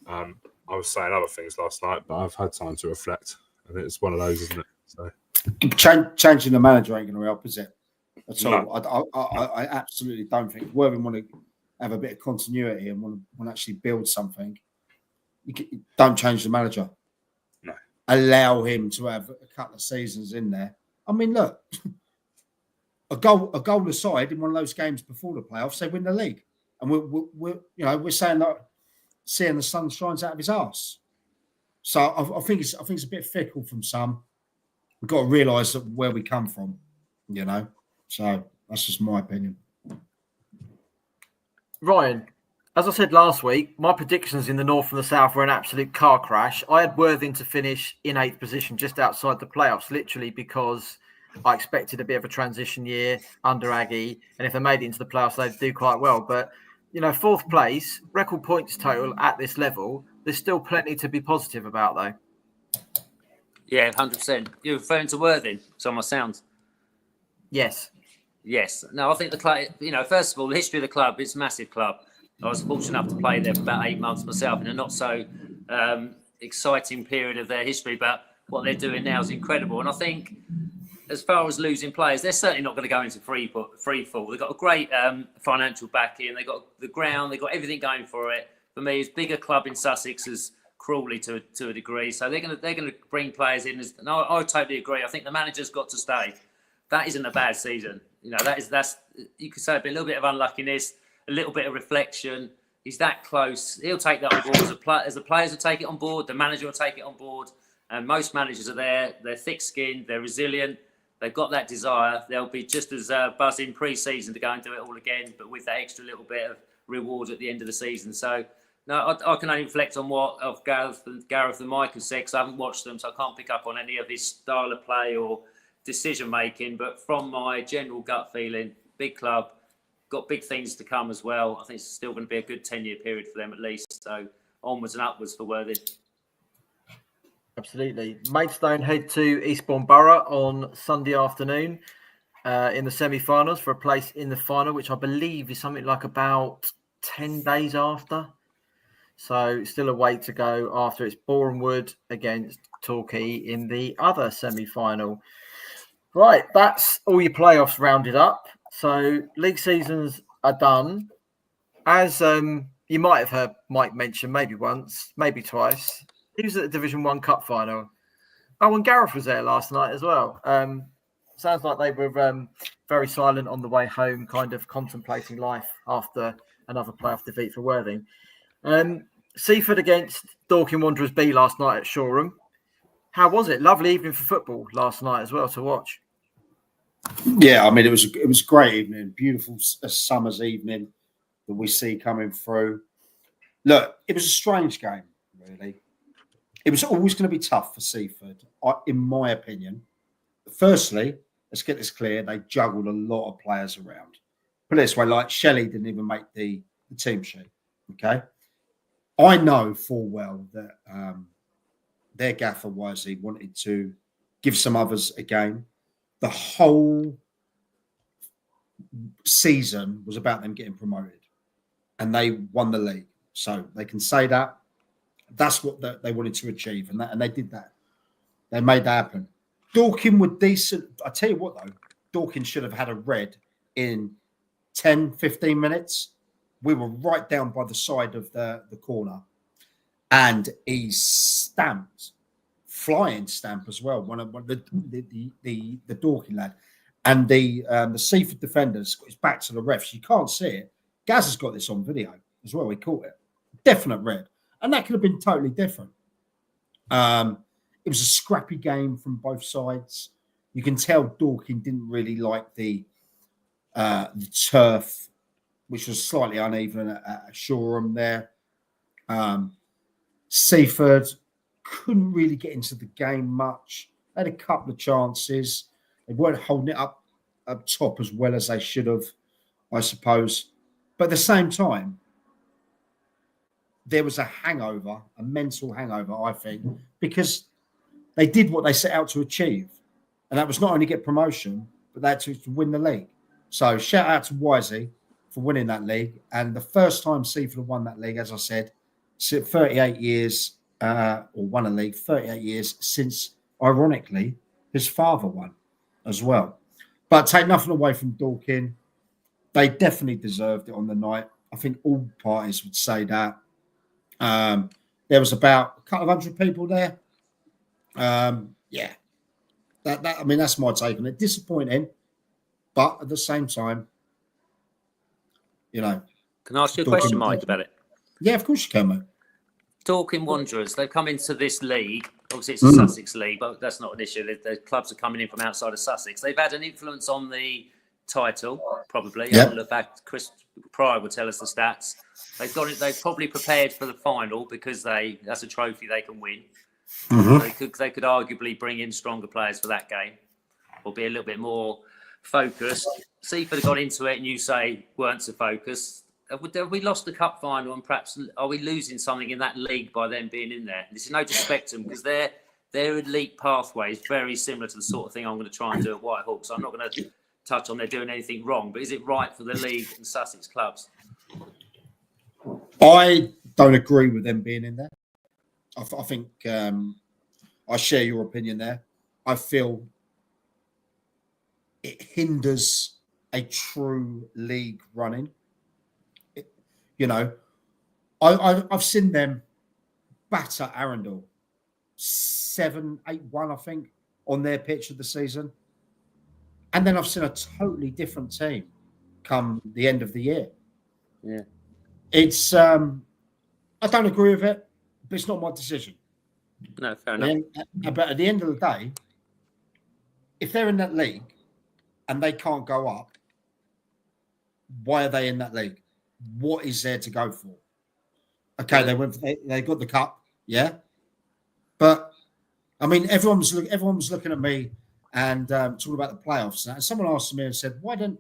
I was saying other things last night, but I've had time to reflect, and it's one of those, isn't it? So changing the manager ain't going to help, is it? At all. No. I absolutely don't think Worthing want to have a bit of continuity and want to actually build something. Don't change the manager. No. Allow him to have a couple of seasons in there. I mean, look, a goal aside in one of those games before the playoffs, they win the league, and we're saying that seeing the sun shines out of his arse. So I think it's a bit fickle from some. We've got to realise that where we come from, So that's just my opinion. Ryan, as I said last week, my predictions in the north and the south were an absolute car crash. I had Worthing to finish in 8th position, just outside the playoffs, literally because I expected a bit of a transition year under Aggie, and if they made it into the playoffs, they'd do quite well. But fourth place, record points total at this level. There's still plenty to be positive about, though. Yeah, 100%. You're referring to Worthing, so my sound. Yes. Yes. No, I think the club, first of all, the history of the club, it's a massive club. I was fortunate enough to play there for about 8 months myself in a not so exciting period of their history, but what they're doing now is incredible. And I think as far as losing players, they're certainly not going to go into free fall. They've got a great financial backing. They've got the ground. They've got everything going for it. For me, it's bigger club in Sussex as Crawley to a degree. So they're going to bring players in. And I totally agree. I think the manager's got to stay. That isn't a bad season. That's you could say a little bit of unluckiness, a little bit of reflection. He's that close. He'll take that on board. As the players will take it on board, the manager will take it on board. And most managers are there. They're thick-skinned. They're resilient. They've got that desire. They'll be just as buzzing pre-season to go and do it all again, but with that extra little bit of reward at the end of the season. So, no, I can only reflect on what Gareth and Mike have said, because I haven't watched them, so I can't pick up on any of his style of play or decision-making. But from my general gut feeling, big club, got big things to come as well. I think it's still going to be a good 10-year period for them at least. So, onwards and upwards for Worthing. Absolutely. Maidstone head to Eastbourne Borough on Sunday afternoon in the semi-finals for a place in the final, which I believe is something like about 10 days after. So still a way to go after it's Bournemouth against Torquay in the other semi-final. Right, that's all your playoffs rounded up. So league seasons are done. As you might have heard Mike mention maybe once, maybe twice, he was at the Division 1 Cup final. Oh, and Gareth was there last night as well. Sounds like they were very silent on the way home, kind of contemplating life after another playoff defeat for Worthing. Seaford against Dorking Wanderers B last night at Shoreham. How was it? Lovely evening for football last night as well to watch. Yeah, I mean, it was a great evening, beautiful summer's evening that we see coming through. Look, it was a strange game, really. It was always going to be tough for Seaford, in my opinion. Firstly, let's get this clear, they juggled a lot of players around. Put it this way, like Shelley didn't even make the team sheet, okay? I know full well that their gaffer, Wisey, wanted to give some others a game. The whole season was about them getting promoted, and they won the league. So they can say that. That's what they wanted to achieve, and they did that. They made that happen. Dorking were decent. I tell you what, though, Dorking should have had a red in 10, 15 minutes. We were right down by the side of the corner, and he stamped, flying stamp as well. One of the Dorking lad, and the Seaford defenders got his back to the refs. You can't see it. Gaz has got this on video as well. He caught it. Definite red. And that could have been totally different. It was a scrappy game from both sides. You can tell Dorking didn't really like the turf, which was slightly uneven at Shoreham there. Seaford couldn't really get into the game much. They had a couple of chances. They weren't holding it up top as well as they should have, I suppose. But at the same time, there was a hangover, a mental hangover, I think, because they did what they set out to achieve. And that was not only get promotion, but that to win the league. So shout out to Wisey for winning that league. And the first time Seaford have won that league, as I said, 38 years, or won a league, 38 years since, ironically, his father won as well. But take nothing away from Dorking. They definitely deserved it on the night. I think all parties would say that. There was about a couple of hundred people there. Yeah, I mean, that's my take on it. Disappointing, but at the same time, you know. Can I ask you a question, Mike, about it? Yeah, of course you can, mate. Dorking Wanderers, they've come into this league. Obviously, it's a Sussex league, but that's not an issue. The clubs are coming in from outside of Sussex. They've had an influence on the title, probably. Yep. In fact, Chris Pryor would tell us the stats. They've probably prepared for the final because that's a trophy they can win. Mm-hmm. They could arguably bring in stronger players for that game, or be a little bit more focused. Seaford have got into it, and you say weren't so focused. have we lost the cup final, and perhaps are we losing something in that league by them being in there? This is no disrespect to them, because their elite pathway is very similar to the sort of thing I'm going to try and do at Whitehawk. So I'm not going to touch on they're doing anything wrong, but is it right for the league and Sussex clubs? I don't agree with them being in there. I think I share your opinion there. I feel it hinders a true league running. I've seen them batter Arundel 7-8-1, I think, on their pitch of the season. And then I've seen a totally different team come the end of the year. Yeah. It's I don't agree with it, but it's not my decision. No, fair enough. But at the end of the day, if they're in that league and they can't go up, why are they in that league? What is there to go for? Okay, they got the cup, yeah. But I mean, everyone's looking at me and talking about the playoffs. And someone asked me and said, "Why didn't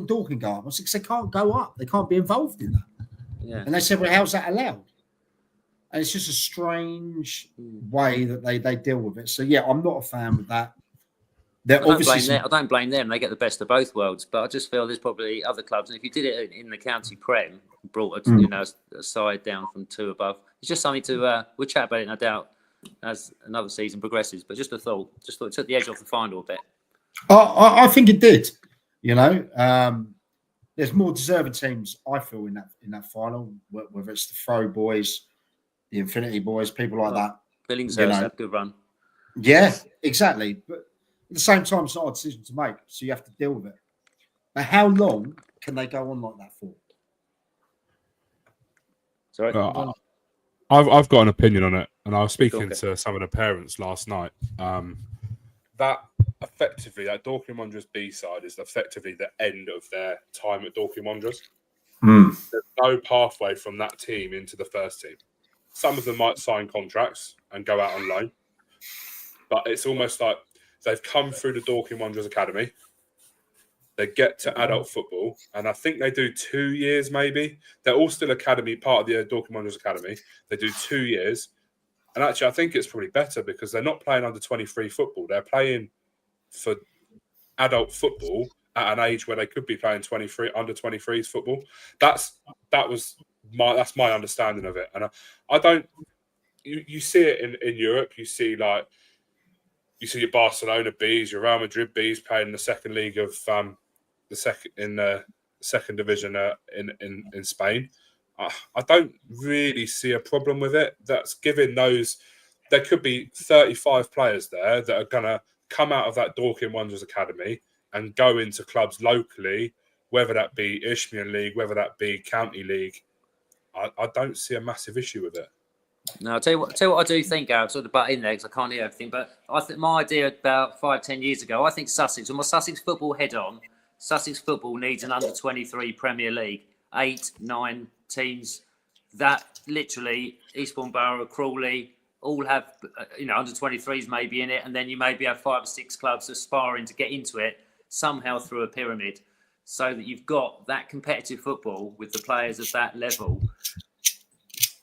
Dorking go up?" I said, "Because they can't go up. They can't be involved in that." Yeah. And they said, "Well, how's that allowed?" And it's just a strange way that they deal with it. So yeah, I'm not a fan of that. I don't blame them. They get the best of both worlds. But I just feel there's probably other clubs. And if you did it in the county prem, brought a side down from 2 above, it's just something to we'll chat about it, no doubt, as another season progresses. But just a thought. Just thought it took the edge off the final a bit. I think it did. There's more deserving teams, I feel, in that final. Whether it's the Fro boys, the Infinity boys, people like that. Billingshurst had a good run. Yeah, exactly. But at the same time, it's not a decision to make, so you have to deal with it. Now, how long can they go on like that for? Sorry, I've got an opinion on it, and I was speaking to some of the parents last night. That effectively, that Dorking Wanderers B side is effectively the end of their time at Dorking Wanderers. There's no pathway from that team into the first team. Some of them might sign contracts and go out on loan, but it's almost like they've come through the Dorking Wanderers Academy. They get to adult football, and I think they do 2 years maybe. They're all still academy, part of the Dorking Wanderers Academy. They do 2 years. And actually, I think it's probably better because they're not playing under 23 football. They're playing for adult football at an age where they could be playing under 23s football. That's my understanding of it. And I don't. You see it in Europe. You see your Barcelona Bs, your Real Madrid Bs playing in the second league of the second division in Spain. I don't really see a problem with it. That's giving those. There could be 35 players there that are going to come out of that Dorking Wanderers Academy and go into clubs locally, whether that be Isthmian League, whether that be County League. I don't see a massive issue with it. No, I'll tell you what I do think, Alex, sort of butt in there because I can't hear everything. But I think my idea about 5-10 years ago, I think Sussex, with my Sussex football head on, Sussex football needs an under-23 Premier League, 8-9 teams. That literally Eastbourne Borough, Crawley, all have under-23s maybe in it, and then you maybe have 5 or 6 clubs aspiring to get into it somehow through a pyramid, so that you've got that competitive football with the players at that level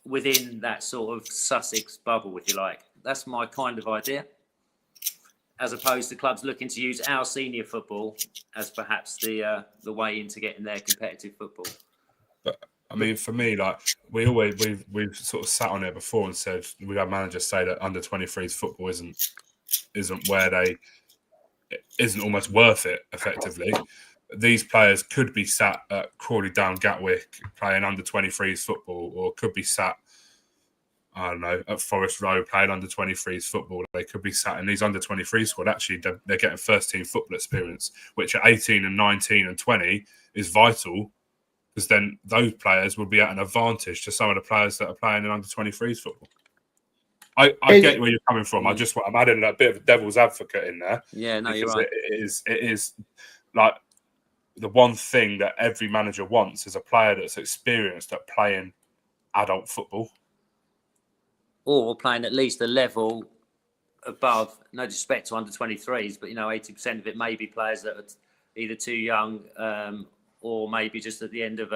within that sort of Sussex bubble, if you like. That's my kind of idea, as opposed to clubs looking to use our senior football as perhaps the way into getting their competitive football. But I mean, for me, like we've sort of sat on it before and said we had managers say that under 23s football isn't where isn't almost worth it. Effectively, these players could be sat at Crawley Down Gatwick playing under 23s football, or could be sat, I don't know, at Forest Row playing under 23s football. They could be sat in these under 23s squad. Actually, they're getting first team football experience, which at 18 and 19 and 20 is vital, because then those players will be at an advantage to some of the players that are playing in under 23s football. I get where you're coming from. I'm adding a bit of a devil's advocate in there. Yeah, no, you're right. It is like the one thing that every manager wants is a player that's experienced at playing adult football. Or playing at least a level above, no disrespect to under 23s, but 80% of it may be players that are either too young or maybe just at the end of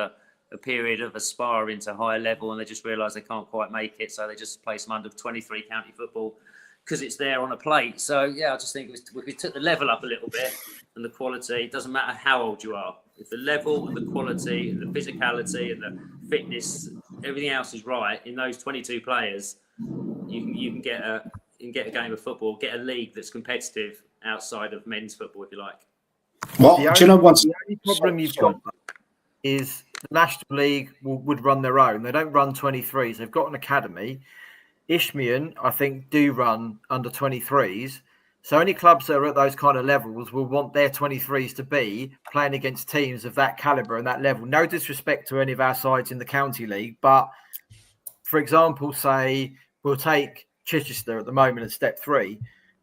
a period of aspiring to higher level, and they just realise they can't quite make it, so they just play some under 23 county football because it's there on a plate. So yeah, I just think if we took the level up a little bit and the quality, it doesn't matter how old you are. If the level and the quality and the physicality and the fitness, everything else is right in those 22 players, you can get a game of football, get a league that's competitive outside of men's football, if you like. Well, The do you know what's the only problem you've got is the National League would run their own. They don't run 23s. They've got an academy. Isthmian, I think, do run under 23s. So any clubs that are at those kind of levels will want their 23s to be playing against teams of that calibre and that level. No disrespect to any of our sides in the county league, but for example, say we'll take Chichester at the moment at step 3.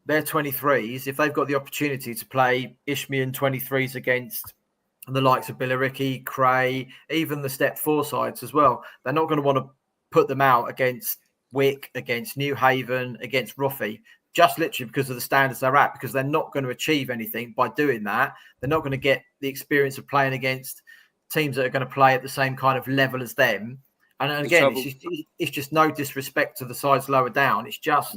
Their 23s, if they've got the opportunity to play Isthmian 23s against the likes of Billericay, Cray, even the step 4 sides as well, they're not going to want to put them out against Wick, against New Haven, against Roffey, just literally because of the standards they're at, because they're not going to achieve anything by doing that. They're not going to get the experience of playing against teams that are going to play at the same kind of level as them. And again, it's just no disrespect to the sides lower down. It's just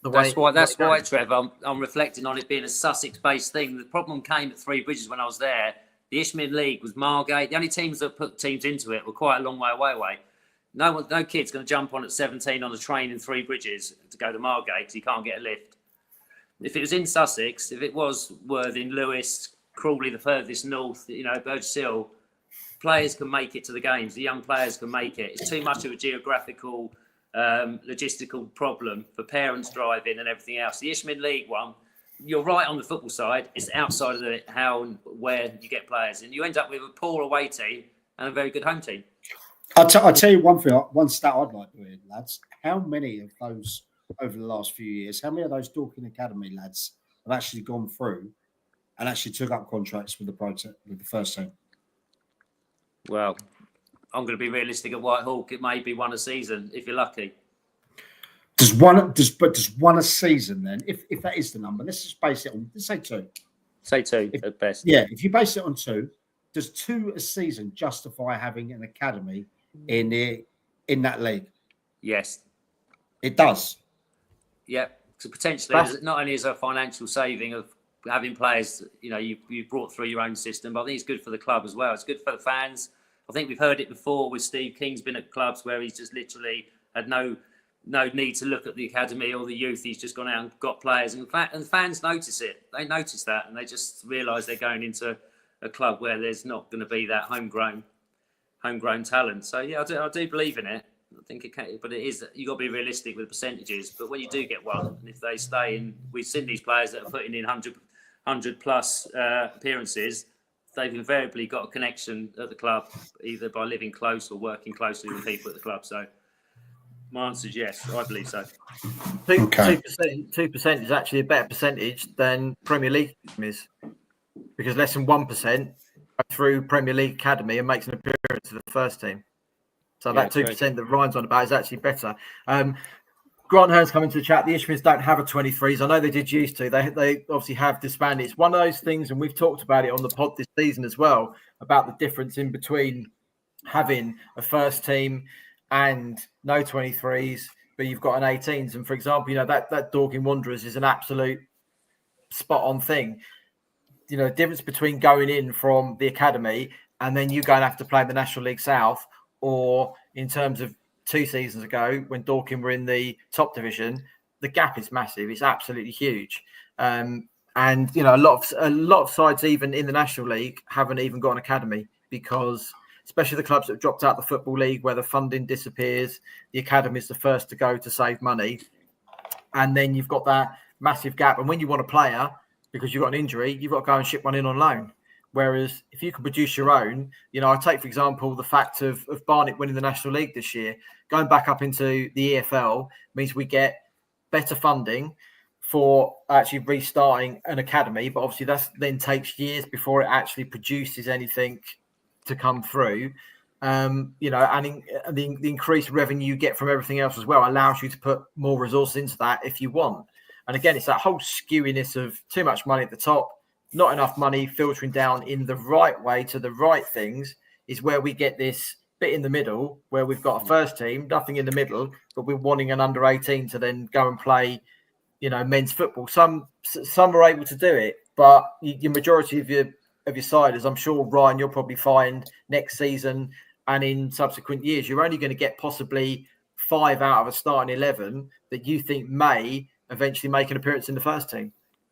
the way. That's why, Trevor, I'm reflecting on it being a Sussex-based thing. The problem came at Three Bridges when I was there. The Isthmian League was Margate. The only teams that put teams into it were quite a long way away. No kid's going to jump on at 17 on a train in Three Bridges to go to Margate because he can't get a lift. If it was in Sussex, if it was Worthing, Lewis, Crawley, the furthest north, Burgess Hill, players can make it to the games. The young players can make it. It's too much of a geographical, logistical problem for parents driving and everything else. The Isthmian League one, you're right on the football side. It's outside of how and where you get players. And you end up with a poor away team and a very good home team. I'll tell you one thing, one stat I'd like to hear, lads. How many of those over the last few years, how many of those Dorking Academy lads have actually gone through and actually took up contracts with the first team? Well, I'm going to be realistic at Whitehawk. It may be one a season if you're lucky. Does one a season then? If that is the number, let's just base it on. Let's say 2. Say 2 at best. Yeah, if you base it on 2, does 2 a season justify having an academy in that league? Yes, it does. Yeah, so potentially, not only is a financial saving of having players, you brought through your own system, but I think it's good for the club as well. It's good for the fans. I think we've heard it before with Steve King's been at clubs where he's just literally had no need to look at the academy or the youth. He's just gone out and got players, and fans notice it. They notice that, and they just realise they're going into a club where there's not going to be that homegrown talent. So yeah, I do believe in it. I think it can, but it is, you got to be realistic with percentages. But when you do get one, and if they stay in, we've seen these players that are putting in 100 plus appearances. They've invariably got a connection at the club, either by living close or working closely with people at the club. So my answer is yes, I believe so. 2% is actually a better percentage than Premier League is, because less than 1% through Premier League Academy and makes an appearance to the first team. So that 2% that Ryan's on about is actually better. Grant Hearn's coming to the chat. The Isthmians don't have a 23s. I know they did used to. They obviously have disbanded. It's one of those things, and we've talked about it on the pod this season as well, about the difference in between having a first team and no 23s, but you've got an 18s. And for example, that Dorking Wanderers is an absolute spot on thing. The difference between going in from the academy and then you going to have to play the National League South, or in terms of 2 seasons ago when Dorking were in the top division, the gap is massive. It's absolutely huge. And a lot of sides even in the National League haven't even got an academy, because especially the clubs that have dropped out the Football League where the funding disappears, the academy is the first to go to save money. And then you've got that massive gap. And when you want a player, because you've got an injury, you've got to go and ship one in on loan. Whereas if you can produce your own, I take, for example, the fact of Barnet winning the National League this year, going back up into the EFL means we get better funding for actually restarting an academy. But obviously that then takes years before it actually produces anything to come through. And the increased revenue you get from everything else as well allows you to put more resources into that if you want. And again, it's that whole skewiness of too much money at the top, not enough money filtering down in the right way to the right things. is where we get this bit in the middle where we've got a first team, nothing in the middle, but we're wanting an under 18 to then go and play, men's football. Some are able to do it, but your majority of your side, as I'm sure, Ryan, you'll probably find next season and in subsequent years, you're only going to get possibly 5 out of a starting 11 that you think may eventually make an appearance in the first team.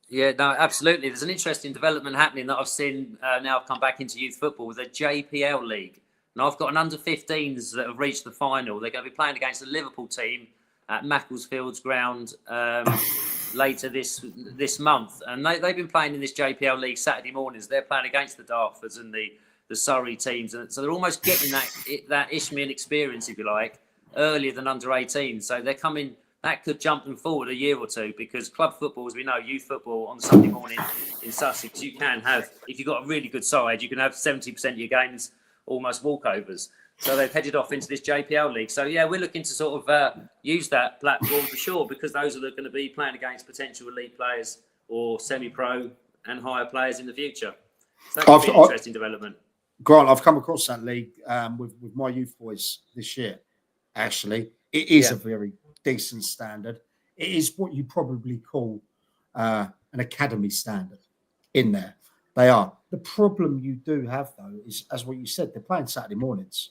Yeah, no, absolutely. There's an interesting development happening that I've seen now. I've come back into youth football with the JPL League. And I've got an under-15s that have reached the final. They're going to be playing against the Liverpool team at Macclesfield's ground later this month. And they've been playing in this JPL League Saturday mornings. They're playing against the Dartfords and the Surrey teams. And so they're almost getting that Isthmian experience, if you like, earlier than under-18. So they're coming... That could jump them forward a year or two, because club football, as we know, youth football on Sunday morning in Sussex, you can have, if you've got a really good side, you can have 70% of your games almost walkovers. So they've headed off into this JPL League. So, yeah, we're looking to sort of use that platform for sure, because those are going to be playing against potential elite players or semi-pro and higher players in the future. So that could be an interesting development. Grant, I've come across that league with my youth boys this year, actually. It is a very decent standard. It is what you probably call an academy standard in there. They are. The problem you do have, though, is, as what you said, they're playing Saturday mornings,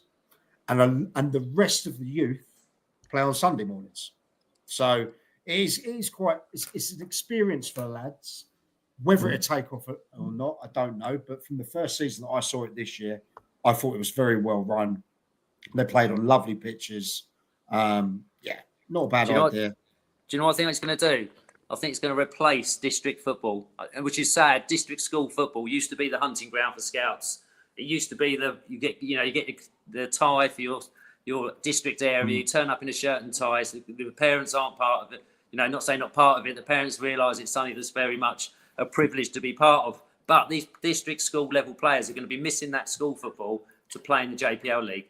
and the rest of the youth play on Sunday mornings. So it's an experience for lads. Whether it take off or not, I don't know. But from the first season that I saw it this year, I thought it was very well run. They played on lovely pitches. Not a bad idea. Do you know what I think it's going to do? I think it's going to replace district football, which is sad. District school football used to be the hunting ground for scouts. It used to be you get the tie for your district area. You turn up in a shirt and tie. So the parents aren't part of it. Not saying not part of it. The parents realise it's something that's very much a privilege to be part of. But these district school level players are going to be missing that school football to play in the JPL League.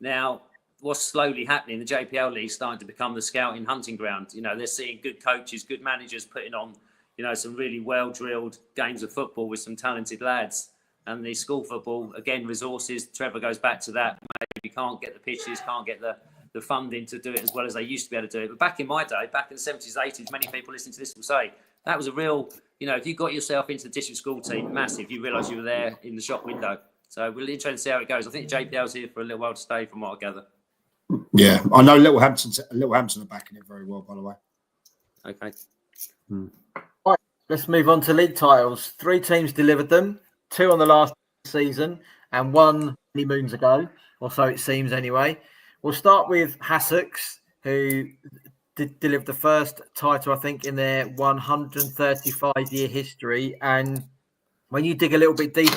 Now, what's slowly happening, the JPL League is starting to become the scouting hunting ground. They're seeing good coaches, good managers putting on, some really well-drilled games of football with some talented lads. And the school football, again, resources, Trevor goes back to that. Maybe can't get the pitches, can't get the funding to do it as well as they used to be able to do it. But back in my day, back in the 70s, 80s, many people listening to this will say, that was a real, if you got yourself into the district school team, massive, you realise you were there in the shop window. So we're interested to see how it goes. I think JPL's here for a little while to stay, from what I gather. Yeah, I know Littlehampton are backing it very well, by the way. Okay. Right, let's move on to league titles. 3 teams delivered them, 2 on the last season and 1 many moons ago, or so it seems anyway. We'll start with Sussex, who delivered the first title, I think, in their 135-year history. And when you dig a little bit deeper,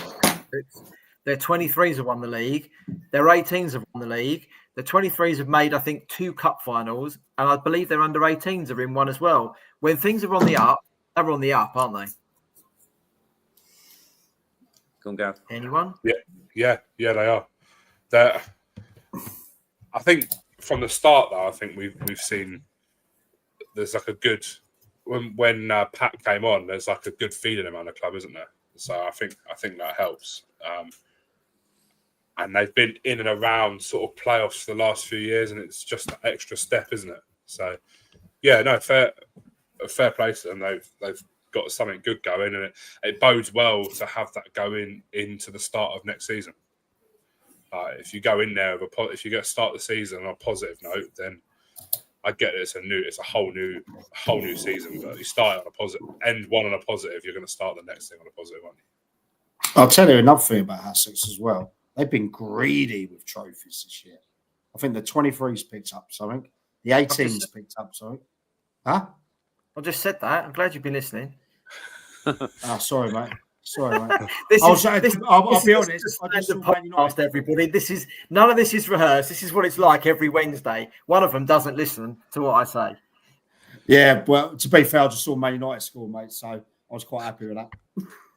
their 23s have won the league, their 18s have won the league. The 23s have made, I think, 2 cup finals, and I believe their under 18s are in one as well. When things are on the up, they're on the up, aren't they? Go on, Gav. Anyone? Yeah, they are. I think from the start, though, I think we've seen there's like a good when Pat came on. There's like a good feeling around the club, isn't there? So I think that helps. And they've been in and around sort of playoffs for the last few years, and it's just an extra step, isn't it? So, yeah, no, fair play to them. They've got something good going, and it bodes well to have that going into the start of next season. If you go in there if you get to start the season on a positive note, then I get it. It's a whole new season. But you start on a positive, end one on a positive, you're going to start the next thing on a positive, aren't you? I'll tell you another thing about Sussex as well. They've been greedy with trophies this year. I think the 23s picked up something. The 18s picked up something. Huh? I just said that. I'm glad you've been listening. Sorry, mate. I'll be honest. I just podcast everybody. None of this is rehearsed. This is what it's like every Wednesday. One of them doesn't listen to what I say. Yeah, well, to be fair, I just saw Man United score, mate. So I was quite happy with that.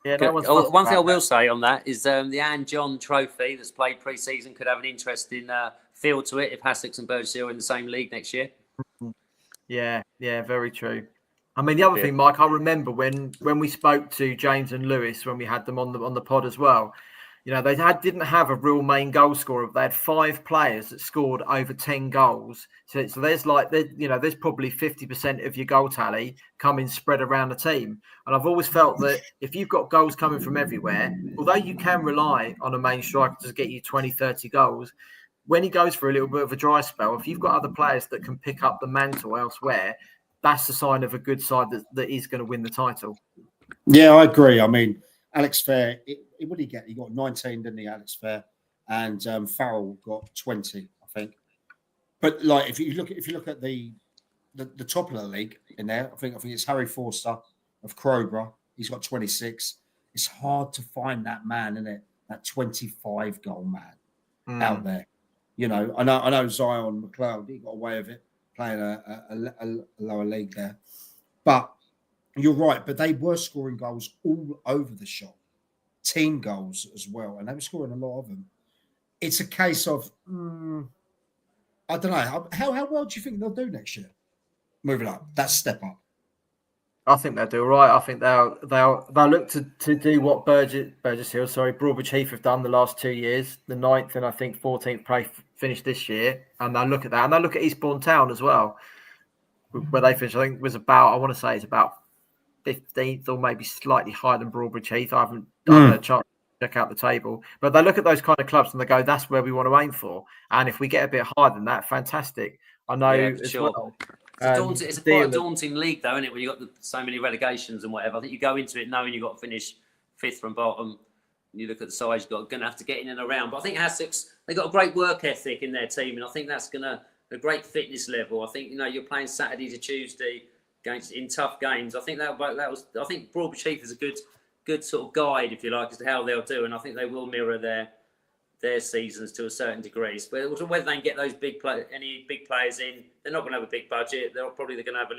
Yeah, one thing I will say on that is the Anne John Trophy that's played pre-season could have an interesting feel to it if Sussex and Burgess are in the same league next year. Yeah, very true. I mean, the other thing, Mike, I remember when we spoke to James and Lewis when we had them on the pod as well. You know, they didn't have a real main goal scorer. They had 5 players that scored over 10 goals. So there's there's probably 50% of your goal tally coming spread around the team. And I've always felt that if you've got goals coming from everywhere, although you can rely on a main striker to get you 20, 30 goals, when he goes for a little bit of a dry spell, if you've got other players that can pick up the mantle elsewhere, that's the sign of a good side that is going to win the title. Yeah, I agree. I mean, Alex Fair, what did he get? He got 19, didn't he, Alex Fair? And Farrell got 20, I think. But like, if you look at the top of the league in there, I think it's Harry Forster of Crowborough. He's got 26. It's hard to find that man, isn't it? That 25 goal man out there. You know, I know Zion McLeod, he got away with it playing a lower league there. But you're right, but they were scoring goals all over the shop, team goals as well, and they were scoring a lot of them. It's a case of, I don't know, how well do you think they'll do next year? Moving up, that step up. I think they'll do all right. I think they'll look to do what Broadbridge Heath have done the last 2 years, the 9th and I think 14th place finished this year, and they'll look at that, and they'll look at Eastbourne Town as well, where they finished. I think it was about 15th or maybe slightly higher than Broadbridge Heath. I haven't had a chance to check out the table, but they look at those kind of clubs and they go, that's where we want to aim for. And if we get a bit higher than that, fantastic. I know well. It's quite a daunting league, though, isn't it? When you've got so many relegations and whatever. I think you go into it knowing you've got to finish 5th from bottom. And you look at the size, you're going to have to get in and around. But I think Sussex, they've got a great work ethic in their team, and I think that's a great fitness level. I think, you're playing Saturday to Tuesday in tough games. I think I think Broadbridge Heath is a good sort of guide, if you like, as to how they'll do, and I think they will mirror their seasons to a certain degree. But whether they can get those any big players in, they're not going to have a big budget. They're going to have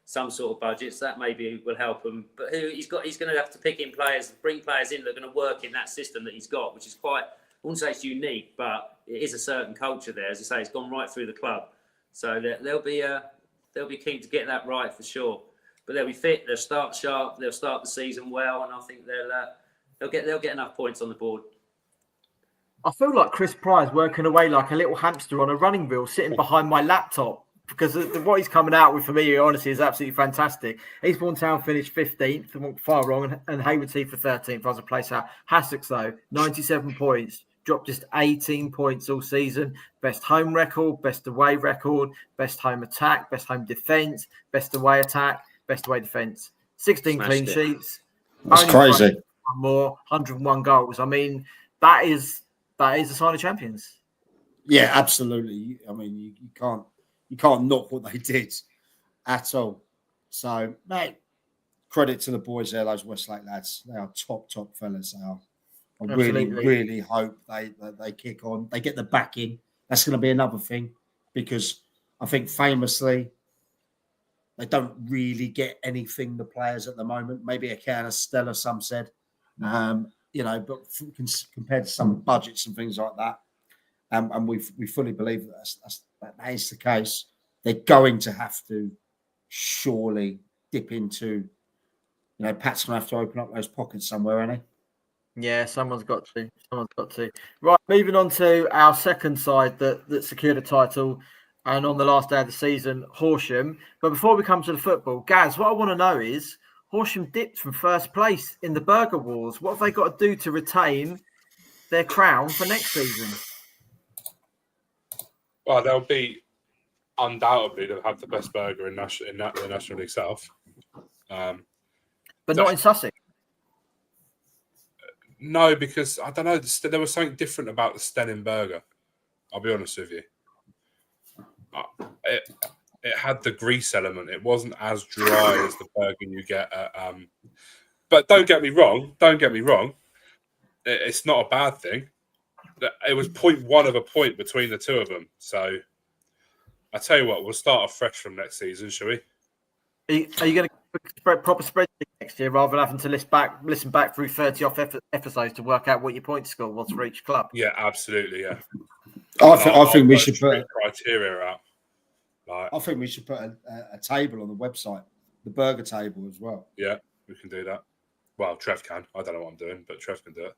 some sort of budget, so that maybe will help them. But he's going to have to pick in players, bring players in that are going to work in that system that he's got, which is quite, I wouldn't say it's unique, but it is a certain culture there. As you say, it's gone right through the club, so they'll be keen to get that right for sure. But they'll be fit. They'll start sharp. They'll start the season well, and I think they'll get enough points on the board. I feel like Chris Pry's working away like a little hamster on a running wheel, sitting behind my laptop, because what he's coming out with for me, honestly, is absolutely fantastic. Eastbourne Town finished 15th, I went far wrong, and Hayward Heath for 13th. I was a place out. Sussex, though, 97 points, dropped just 18 points all season. Best home record, best away record, best home attack, best home defence, best away attack, best away defence. 16 clean sheets. That's crazy. More, 101 goals. I mean, that is a sign of champions. Yeah, absolutely. I mean, you can't knock what they did at all. So, mate, credit to the boys there, those Westlake lads. They are top fellas. They are. I really hope they kick on. They get the backing. That's going to be another thing, because I think famously they don't really get anything, the players at the moment. Maybe a can of Stella, some said. But compared to some budgets and things like that, and we fully believe that is the case. They're going to have to surely dip into, Pat's going to have to open up those pockets somewhere, isn't he? Yeah, someone's got to. Right, moving on to our second side that secured a title, and on the last day of the season, Horsham. But before we come to the football, Gaz, what I want to know is, Horsham dipped from first place in the Burger Wars. What have they got to do to retain their crown for next season? Well, they'll be undoubtedly they'll have the best burger in the National League South, but not in Sussex. No, because I don't know. There was something different about the Stenning burger. I'll be honest with you. It had the grease element. It wasn't as dry as the burger you get at. But don't get me wrong. It's not a bad thing. It was 0.1 of a point between the two of them. So I tell you what, we'll start afresh from next season, shall we? Are you going to proper spreadsheet next year rather than having to listen back through 30 off episodes to work out what your point score was for each club? Yeah, absolutely. Yeah. I think we should put criteria out. I think we should put a table on the website, the burger table as well. Yeah, we can do that. Well, Trev can. I don't know what I'm doing, but Trev can do it.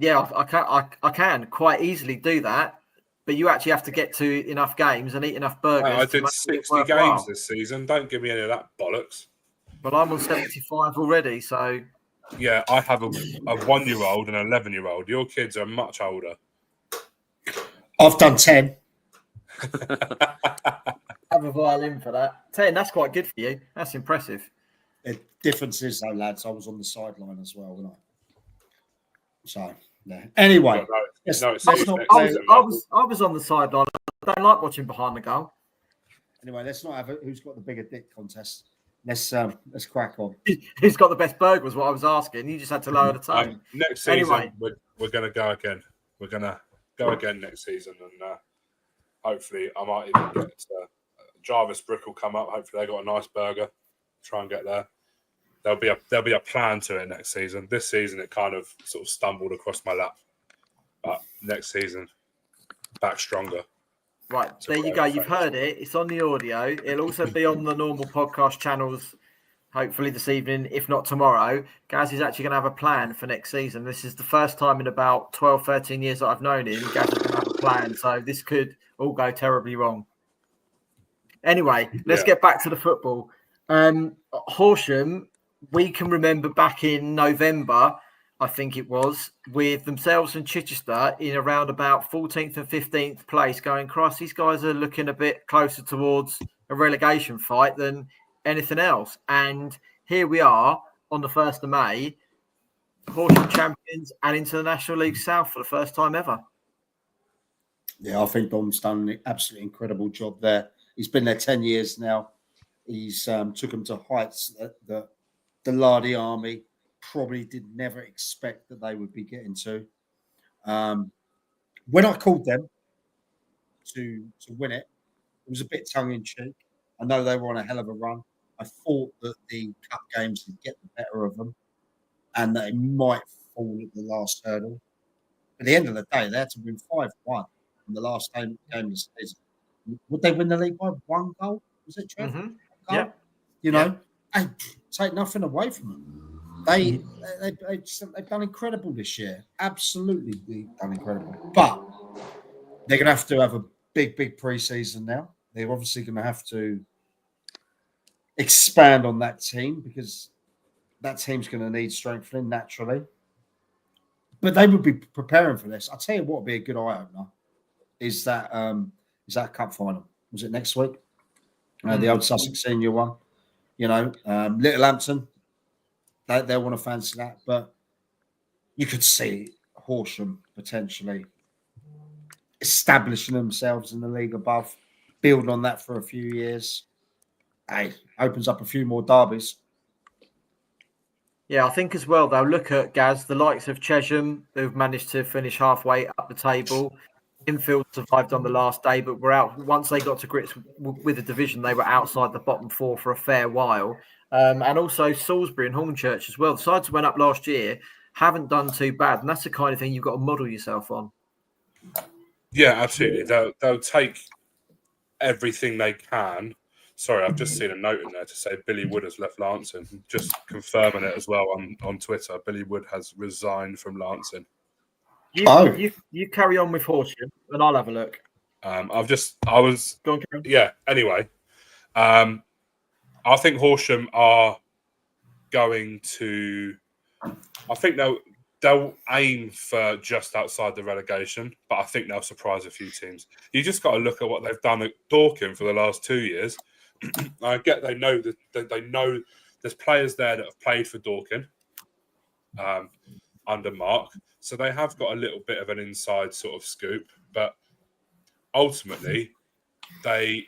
Yeah, I can quite easily do that, but you actually have to get to enough games and eat enough burgers. I to did make it 60 worthwhile. games this season. Don't give me any of that bollocks. But I'm on 75 already, so Yeah, I have a 1-year-old and an 11-year-old. Your kids are much older. I've done 10. have a violin for that. 10, that's quite good for you. That's impressive. The difference is, though, lads, I was on the sideline as well, wasn't I? So, yeah. Anyway, let's not I was on the sideline. I don't like watching behind the goal. Anyway, let's not have who's got the bigger dick contest. Let's crack on. Who's got the best burger was what I was asking. You just had to lower the tone. Next season, we're going to go again. We're going to go again next season, and hopefully, I might even get Jarvis Brick will come up. Hopefully, they got a nice burger. Try and get there. There'll be a plan to it next season. This season, it kind of sort of stumbled across my lap, but next season, back stronger. Right, there you go. You've heard it. It's on the audio. It'll also be on the normal podcast channels, hopefully this evening, if not tomorrow. Gaz is actually going to have a plan for next season. This is the first time in about 12, 13 years that I've known him. Gaz is going to have a plan, so this could all go terribly wrong. Anyway, let's get back to the football. Horsham, we can remember back in November, I think it was, with themselves and Chichester in around about 14th and 15th place going across. These guys are looking a bit closer towards a relegation fight than anything else. And here we are on the 1st of May, Horsham champions and into the National League South for the first time ever. Yeah, I think Dom's done an absolutely incredible job there. He's been there 10 years now. He's took them to heights that the Lardy Army probably did never expect that they would be getting to. When I called them to win it, it was a bit tongue-in-cheek. I know they were on a hell of a run. I thought that the cup games would get the better of them and that it might fall at the last hurdle. At the end of the day, they had to win 5-1 in the last game of the season. Would they win the league by 1 goal? Was it true? Mm-hmm. Yeah. You know, and take nothing away from them. They've done incredible this year. Absolutely done incredible. But they're going to have a big pre-season now. They're obviously going to have to expand on that team because that team's going to need strengthening naturally. But they would be preparing for this. I'll tell you what would be a good eye-opener is that cup final. Was it next week? The old Sussex senior one. You know, Littlehampton. They'll want to fancy that, but you could see Horsham potentially establishing themselves in the league above, build on that for a few years. Hey, opens up a few more derbies. Yeah, I think as well, they'll look at, Gaz, the likes of Chesham, who've managed to finish halfway up the table. Infield survived on the last day, but were out. Once they got to grips with the division, they were outside the bottom 4 for a fair while. And also Salisbury and Hornchurch as well. The sides that went up last year haven't done too bad. And that's the kind of thing you've got to model yourself on. Yeah, absolutely. They'll take everything they can. Sorry, I've just seen a note in there to say Billy Wood has left Lancing. Just confirming it as well on Twitter. Billy Wood has resigned from Lancing. You carry on with Horsham and I'll have a look. Anyway, I think Horsham are going to. I think they'll aim for just outside the relegation, but I think they'll surprise a few teams. You just got to look at what they've done at Dorking for the last 2 years. I get they know there's players there that have played for Dorking under Mark, so they have got a little bit of an inside sort of scoop, but ultimately they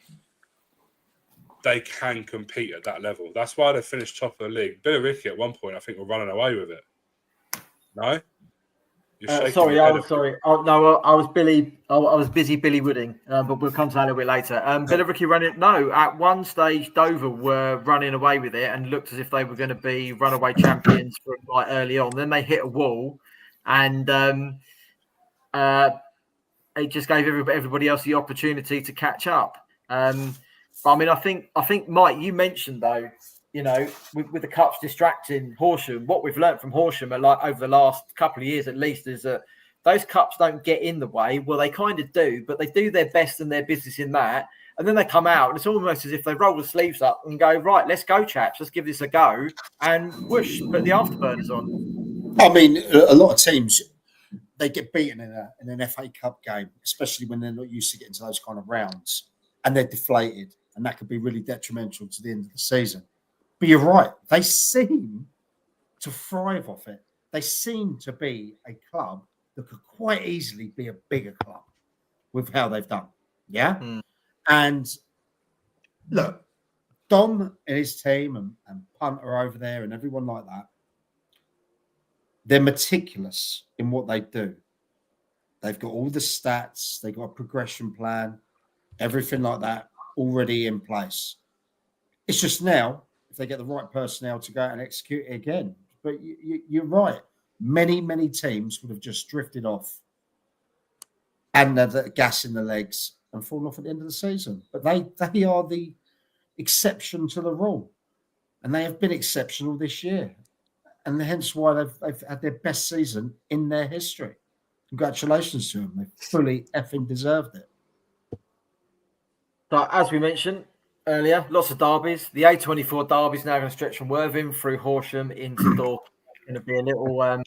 can compete at that level. That's why they finished top of the league. Billericay at one point, I think, were running away with it. No? Sorry. I was busy Billy Wooding, but we'll come to that a little bit later. Billericay running. No, at one stage, Dover were running away with it and looked as if they were going to be runaway champions from quite early on. Then they hit a wall, and it just gave everybody else the opportunity to catch up. But I mean, I think Mike, you mentioned though you know, with the cups distracting Horsham, what we've learned from Horsham, like over the last couple of years at least, is that those cups don't get in the way. Well, they kind of do, but they do their best and their business in that. And then they come out, and it's almost as if they roll the sleeves up and go, right, let's go, chaps. Let's give this a go. And whoosh, put the afterburners on. I mean, a lot of teams, they get beaten in an FA Cup game, especially when they're not used to getting to those kind of rounds, and they're deflated. And that could be really detrimental to the end of the season. But you're right. They seem to thrive off it. They seem to be a club that could quite easily be a bigger club with how they've done. Yeah. Mm. And look, Dom and his team and Punter over there and everyone like that, they're meticulous in what they do. They've got all the stats. They've got a progression plan, everything like that already in place. It's just now, if they get the right personnel to go out and execute it again. But you're right. Many teams would have just drifted off and the gas in the legs and fallen off at the end of the season. But they are the exception to the rule. And they have been exceptional this year. And hence why they've had their best season in their history. Congratulations to them. They fully effing deserved it. So, as we mentioned earlier, lots of derbies. The A24 derby is now going to stretch from Worthing through Horsham into Dorking. It's going to be a little, and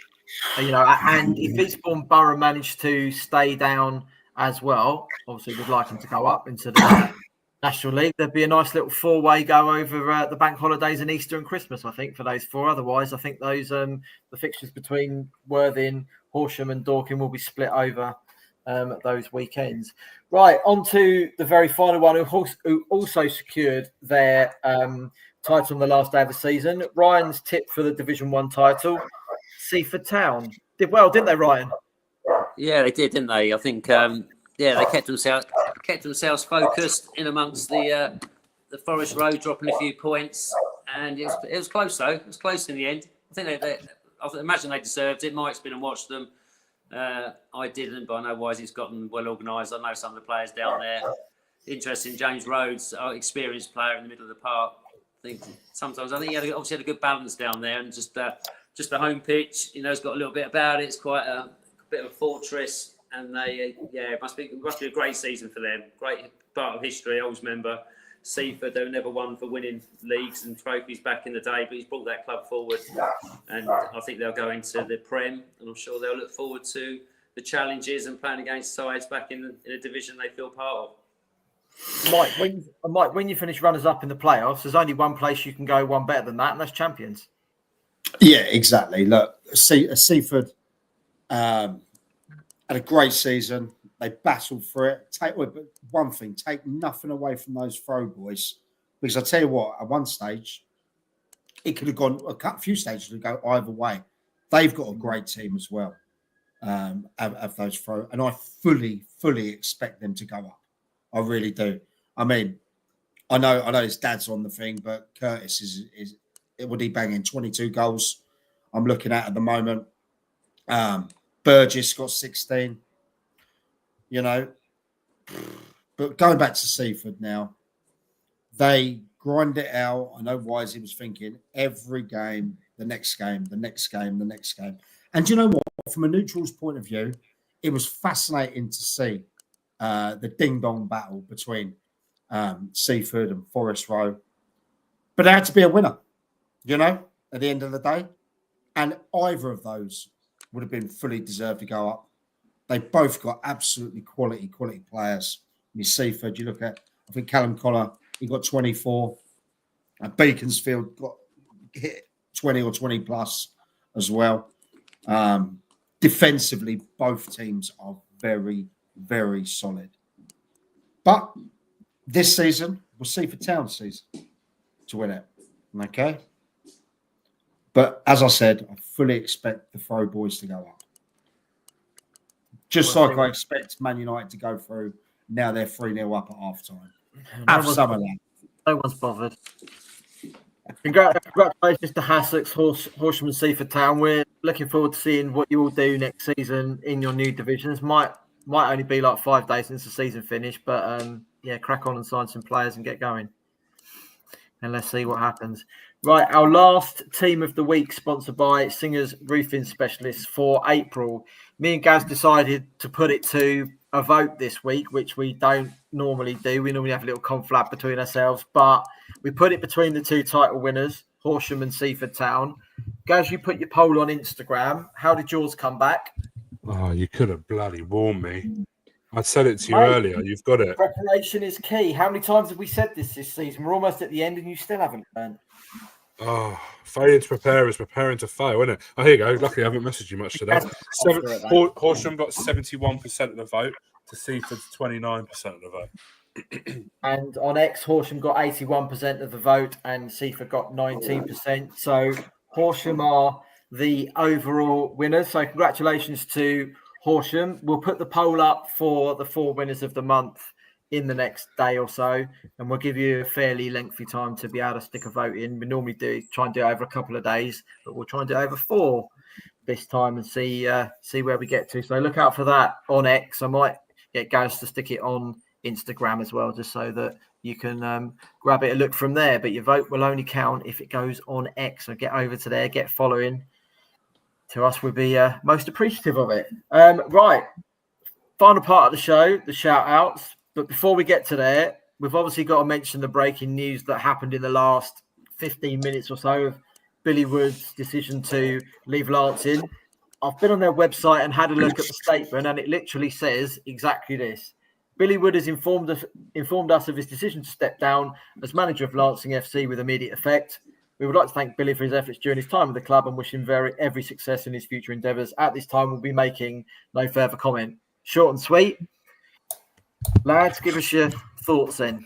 if Eastbourne Borough manage to stay down as well, obviously we'd like them to go up into the National League. There'd be a nice little four-way go over the bank holidays and Easter and Christmas, I think, for those four. Otherwise, I think those the fixtures between Worthing, Horsham and Dorking will be split over those weekends. Right, on to the very final one, who also secured their title on the last day of the season. Ryan's tip for the Division 1 title, Seaford Town. Did well, didn't they, Ryan? Yeah, they did, didn't they? I think, they kept themselves focused in amongst the Forest Road, dropping a few points, and it was close though. It was close in the end. I think I imagine they deserved it. Mike's been and watched them. I didn't, but I know Wisey's got them well organised. I know some of the players down there. Interesting, James Rhodes, our experienced player in the middle of the park. I think he had a good balance down there, and just the home pitch, it's got a little bit about it. It's quite a bit of a fortress, and it must be a great season for them. Great part of history. I always remember Seaford, they were never one for winning leagues and trophies back in the day, but he's brought that club forward, and I think they'll go into the Prem, and I'm sure they'll look forward to the challenges and playing against sides back in a division they feel part of. Mike, when you finish runners-up in the playoffs, there's only one place you can go one better than that, and that's champions. Yeah, exactly. Look, Seaford had a great season. They battled for it. But one thing, take nothing away from those throw boys, because I tell you what, at one stage, it could have gone a few stages to go either way. They've got a great team as well. Of those throw, and I fully expect them to go up. I really do. I mean, I know his dad's on the thing, but Curtis is would he banging 22 goals? I'm looking at the moment. Burgess got 16. But going back to Seaford now, they grind it out. I know Wisey was thinking every game, the next game. And do you know what? From a neutral's point of view, it was fascinating to see the ding-dong battle between Seaford and Forest Row. But there had to be a winner, at the end of the day. And either of those would have been fully deserved to go up. They both got absolutely quality players. Seaford, you look at, I think Callum Collar, he got 24. Beaconsfield got hit 20 or 20 plus as well. Defensively, both teams are very, very solid. But this season, we'll see for Town season to win it. Okay? But as I said, I fully expect the Throw boys to go up. Just like I expect Man United to go through. Now they're 3-0 up at half-time. Have some of that. No one's bothered. Congratulations to Hassocks, Horsham and Seaford Town. We're looking forward to seeing what you will do next season in your new divisions. Might only be like 5 days since the season finished, but crack on and sign some players and get going. and let's see what happens. Right, our last team of the week, sponsored by Singers Roofing Specialists for April. Me and Gaz decided to put it to a vote this week, which we don't normally do. We normally have a little conflab between ourselves, but we put it between the two title winners, Horsham and Seaford Town. Gaz, you put your poll on Instagram. How did yours come back? Oh, you could have bloody warned me. I said it to you Mate, earlier. You've got it. Preparation is key. How many times have we said this season? We're almost at the end and you still haven't learned. Oh, failing to prepare is preparing to fail, isn't it? Oh, here you go. Luckily, I haven't messaged you much today. Horsham got 71% of the vote to Seaford's 29% of the vote. And on X, Horsham got 81% of the vote and Seaford got 19%. So Horsham are the overall winners. So congratulations to Horsham. We'll put the poll up for the 4 winners of the month in the next day or so, and we'll give you a fairly lengthy time to be able to stick a vote in. We normally try and do it over a couple of days, but we'll try and do it over 4 this time and see where we get to. So look out for that on X. I might get Gaz to stick it on Instagram as well, just so that you can grab it and look from there. But your vote will only count if it goes on X. So get over to there, get following. To us, we'd be most appreciative of it. Right, final part of the show, the shout outs. But before we get to there, we've obviously got to mention the breaking news that happened in the last 15 minutes or so of Billy Wood's decision to leave Lancing. I've been on their website and had a look at the statement, and it literally says exactly this. Billy Wood has informed us of his decision to step down as manager of Lancing FC with immediate effect. We would like to thank Billy for his efforts during his time with the club and wish him every success in his future endeavours. At this time, we'll be making no further comment. Short and sweet. Lads, give us your thoughts then.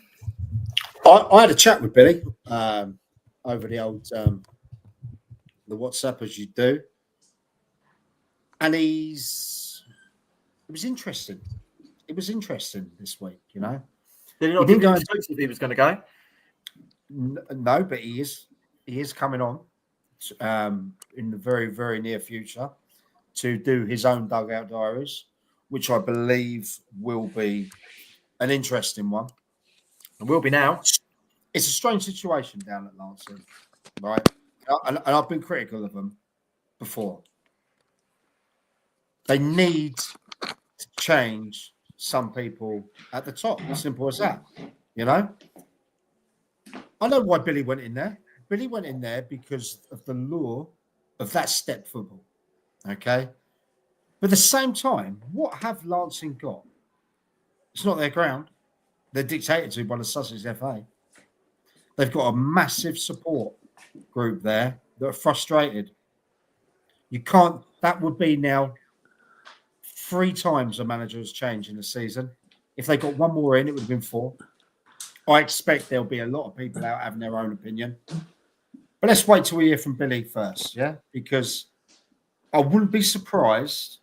I had a chat with Billy over the old the WhatsApp, as you do, and it was interesting. It was interesting this week, you know. Did he not give you exclusive he was going to go? No, but he is coming on in the very, very near future to do his own Dugout Diaries, which I believe will be an interesting one. And will be now. It's a strange situation down at Lancing, right? And I've been critical of them before. They need to change some people at the top. Simple as that, you know? I know why Billy went in there. Billy went in there because of the lure of that step football, okay? But at the same time, what have Lancing got? It's not their ground. They're dictated to by the Sussex FA. They've got a massive support group there that are frustrated. You can't, that would be now 3 times a manager has changed in the season. If they got one more in, it would have been 4. I expect there'll be a lot of people out having their own opinion. But let's wait till we hear from Billy first, yeah? Because I wouldn't be surprised.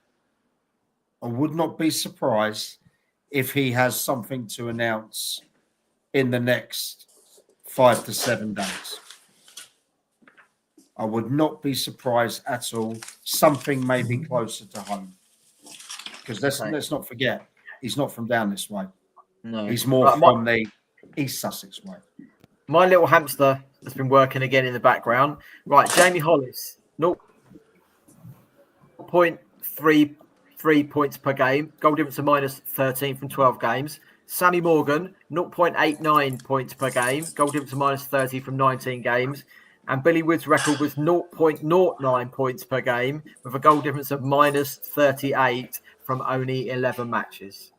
I would not be surprised if he has something to announce in the next 5 to 7 days. I would not be surprised at all. Something may be closer to home. Because let's not forget, he's not from down this way. No. He's more from the East Sussex way. My little hamster has been working again in the background. Right, Jamie Hollis, 0.33 points per game. Goal difference of minus 13 from 12 games. Sammy Morgan, 0.89 points per game. Goal difference of minus 30 from 19 games. And Billy Wood's record was 0.09 points per game with a goal difference of minus 38 from only 11 matches.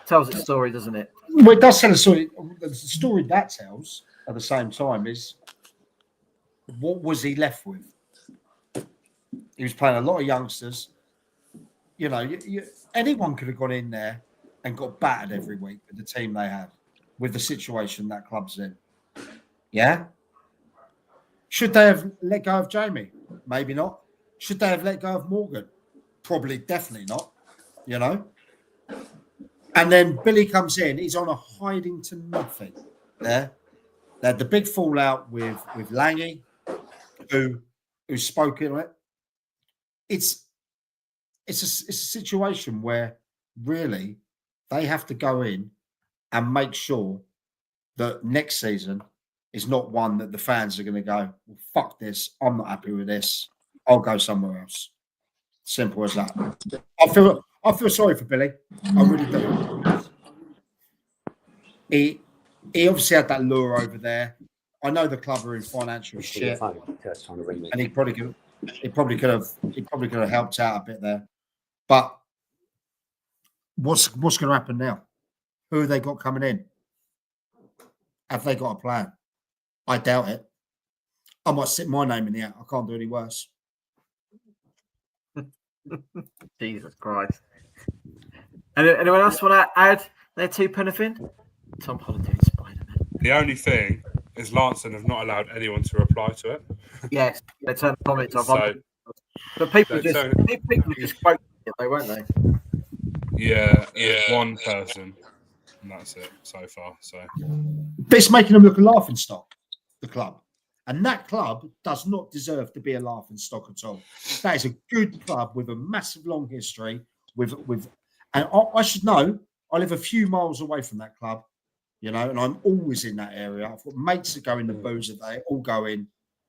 Tells its story, doesn't it? Well, it does tell a story. The story that tells at the same time is what was he left with? He was playing a lot of youngsters. You know, anyone could have gone in there and got battered every week with the team they had, with the situation that club's in. Yeah? Should they have let go of Jamie? Maybe not. Should they have let go of Morgan? Probably, definitely not. You know? And then Billy comes in. He's on a hiding to nothing there. They had the big fallout with Langy, who spoke in it. It's a situation where really they have to go in and make sure that next season is not one that the fans are going to go, well, fuck this. I'm not happy with this. I'll go somewhere else. Simple as that. I feel sorry for Billy. I really do. He obviously had that lure over there. I know the club are in financial shit, and he probably could have helped out a bit there. But what's going to happen now? Who have they got coming in? Have they got a plan? I doubt it. I might sit my name in the hat. I can't do any worse. Jesus Christ. And anyone else want to add their 2 anything? Tom Holland doing Spider-Man. The only thing is Lancing have not allowed anyone to reply to it. Yes, they turned the comments off. So, but people just quote it, though, won't they? Yeah, one person, and that's it so far. So, but it's making them look a laughing stock, the club. And that club does not deserve to be a laughing stock at all. That is a good club with a massive long history. And I should know, I live a few miles away from that club, you know, and I'm always in that area. I've got mates that go in the boozer, they all go in.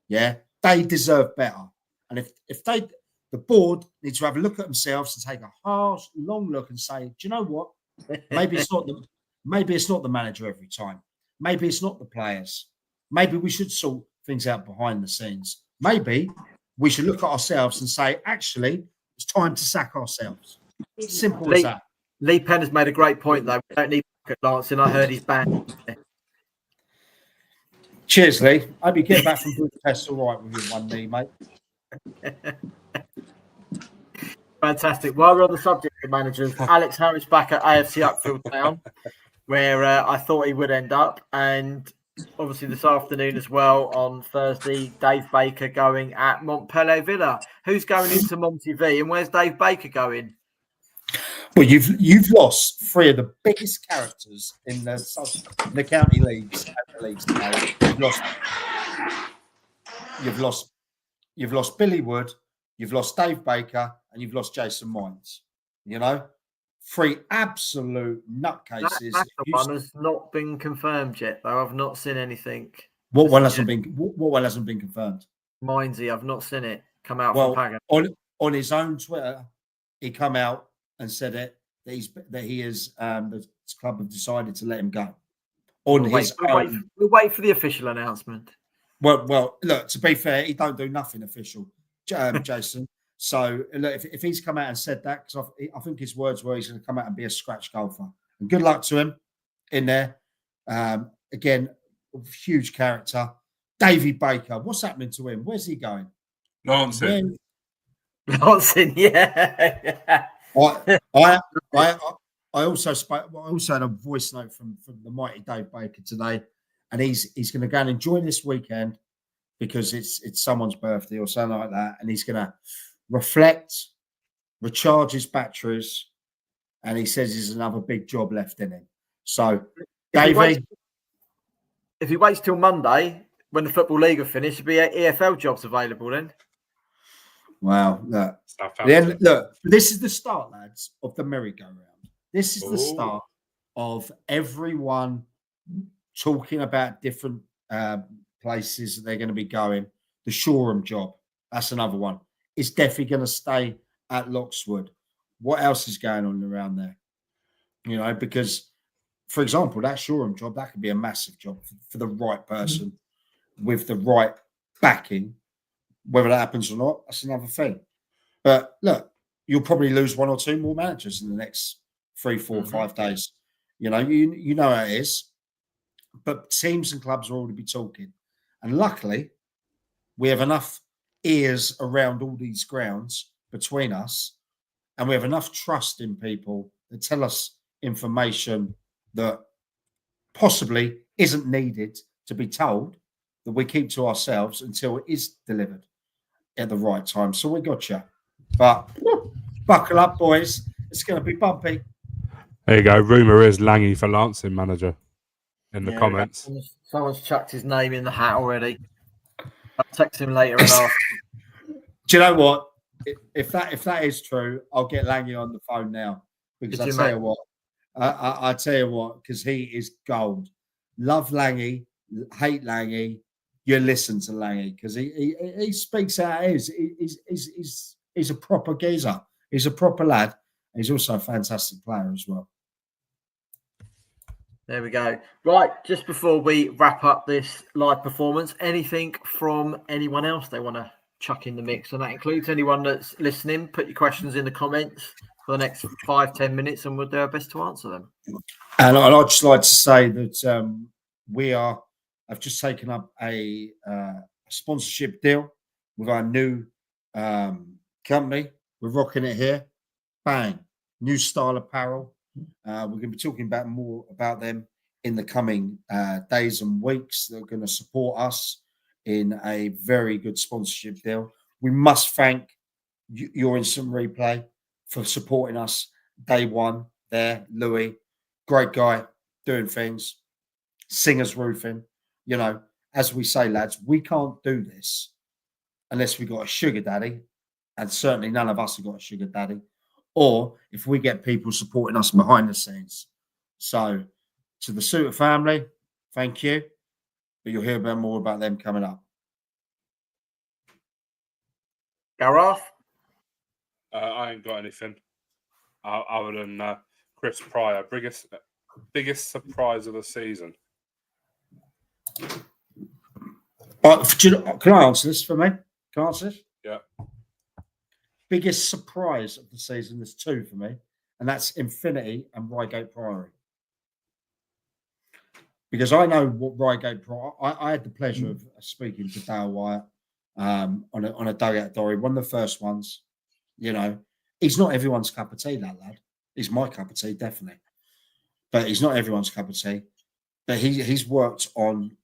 Yeah, they deserve better. And if the board needs to have a look at themselves and take a harsh, long look and say, do you know what? Maybe it's not the manager every time. Maybe it's not the players. Maybe we should sort things out behind the scenes. Maybe we should look at ourselves and say, actually, it's time to sack ourselves. Simple as that. Lee Penn has made a great point, though. We don't need to look at Lancing. I heard he's banned. Cheers, Lee. Hope you get back from Budapest all right with your one knee, mate. Fantastic. While we're on the subject of managers, Alex Harris back at AFC Uckfield Town, where I thought he would end up. And obviously this afternoon as well, on Thursday, Dave Baker going at Montpellier Villa. Who's going into Monty V, and where's Dave Baker going? Well, you've lost 3 of the biggest characters in the county leagues and the leagues today. You've lost Billy Wood, you've lost Dave Baker, and you've lost Jason Mines. You know, 3 absolute nutcases. That one has not been confirmed yet, though. I've not seen anything. What one hasn't been confirmed? Minesy, I've not seen it come out Well, from Pagan. On his own Twitter, he come out and said the club have decided to let him go. We'll wait for the official announcement. Well, look, to be fair, he don't do nothing official, Jason. So look, if he's come out and said that, because I think his words were he's going to come out and be a scratch golfer. And good luck to him in there. Again, huge character. Davey Baker, what's happening to him? Where's he going? Lancing, yeah. I also had a voice note from the mighty Dave Baker today, and he's going to go and enjoy this weekend because it's someone's birthday or something like that, and he's going to reflect, recharge his batteries, and he says there's another big job left in him. So, Davey, if he waits till Monday when the Football League are finished, there'll be EFL jobs available then. Wow, look, this is the start, lads, of the merry-go-round. This is the start of everyone talking about different places that they're going to be going. The Shoreham job, that's another one. It's definitely going to stay at Loxwood. What else is going on around there? You know, because, for example, that Shoreham job, that could be a massive job for the right person with the right backing. Whether that happens or not, that's another thing. But look, you'll probably lose 1 or 2 more managers in the next 3, 4, 5 days. You know, you know how it is. But teams and clubs will already be talking. And luckily, we have enough ears around all these grounds between us, and we have enough trust in people that tell us information that possibly isn't needed to be told, that we keep to ourselves until it is delivered at the right time. So we got you. But buckle up, boys. It's going to be bumpy. There you go. Rumour is Langy for Lancing manager in the comments. Someone's chucked his name in the hat already. I'll text him later and ask. Do you know what? If that is true, I'll get Langy on the phone now, because I tell you what, because he is gold. Love Langy hate Langy, you listen to Langy because he speaks how it is. He's a proper geezer. He's a proper lad. He's also a fantastic player as well. There we go. Right, just before we wrap up this live performance, anything from anyone else they want to chuck in the mix? And that includes anyone that's listening. Put your questions in the comments for the next 5-10 minutes and we'll do our best to answer them. And I'd just like to say that I've just taken up a sponsorship deal with our new company. We're rocking it here. Bang. New style apparel. We're going to be talking about more about them in the coming days and weeks. They're going to support us in a very good sponsorship deal. We must thank your Instant Replay for supporting us day one there. Louis, great guy, doing things. Singers Roofing. You know, as we say, lads, we can't do this unless we got a sugar daddy. And certainly none of us have got a sugar daddy. Or if we get people supporting us behind the scenes. So to the Suter family, thank you. But you'll hear more about them coming up. Gareth? I ain't got anything other than Chris Pryor. Biggest surprise of the season. Can I answer this for me? Can I answer this? Yeah. Biggest surprise of the season, there's two for me, and that's Infinity and Reigate Priory. Because I know what Reigate Priory. I had the pleasure of speaking to Dale Wyatt on a Dugout Dory, one of the first ones. You know, he's not everyone's cup of tea, that lad. He's my cup of tea, definitely. But he's not everyone's cup of tea. But he's worked on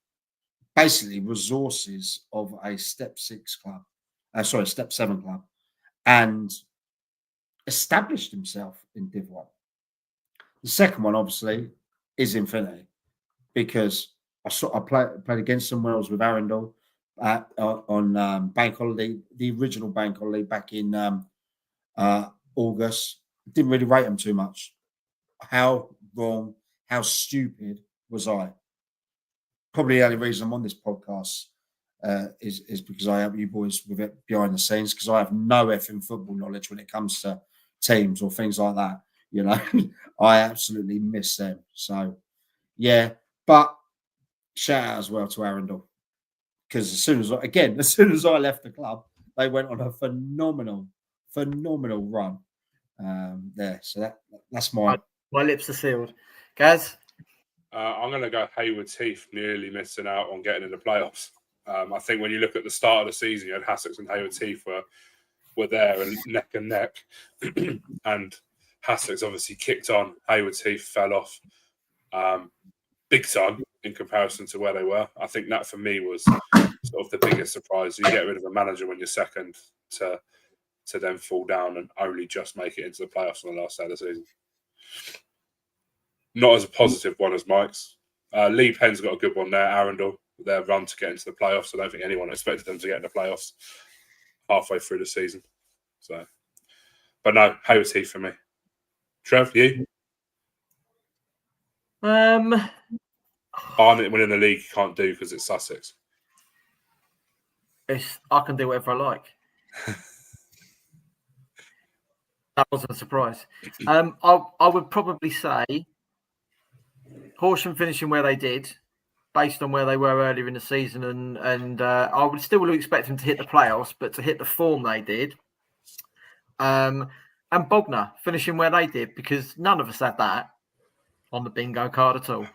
basically resources of a Step 7 club, and established himself in Div 1. The second one, obviously, is Infinity, because I played against them when I was with Arundel on Bank Holiday, the original Bank Holiday back in August. Didn't really rate them too much. How wrong, how stupid was I? Probably the only reason I'm on this podcast is because I help you boys with it behind the scenes, because I have no effing football knowledge when it comes to teams or things like that. You know, I absolutely miss them. So, yeah, but shout out as well to Arundel, because as soon as I left the club, they went on a phenomenal run there. So that's my lips are sealed. Gaz? I'm going to go Hayward Heath nearly missing out on getting in the playoffs. I think when you look at the start of the season, you had Hassocks and Hayward Heath were there and neck, and Hassocks obviously kicked on. Hayward Heath fell off big time in comparison to where they were. I think that for me was sort of the biggest surprise. You get rid of a manager when you're second to then fall down and only just make it into the playoffs on the last day of the season. Not as a positive one as Mike's. Lee Penn's got a good one there. Arundel, their run to get into the playoffs. I don't think anyone expected them to get in the playoffs halfway through the season. So, but no, Hayward Heath for me. Trev, you? Barnet winning the league you can't do because it's Sussex. I can do whatever I like. That wasn't a surprise. I would probably say Horsham finishing where they did, based on where they were earlier in the season, and I would still expect them to hit the playoffs, but to hit the form they did. And Bognor finishing where they did, because none of us had that on the bingo card at all.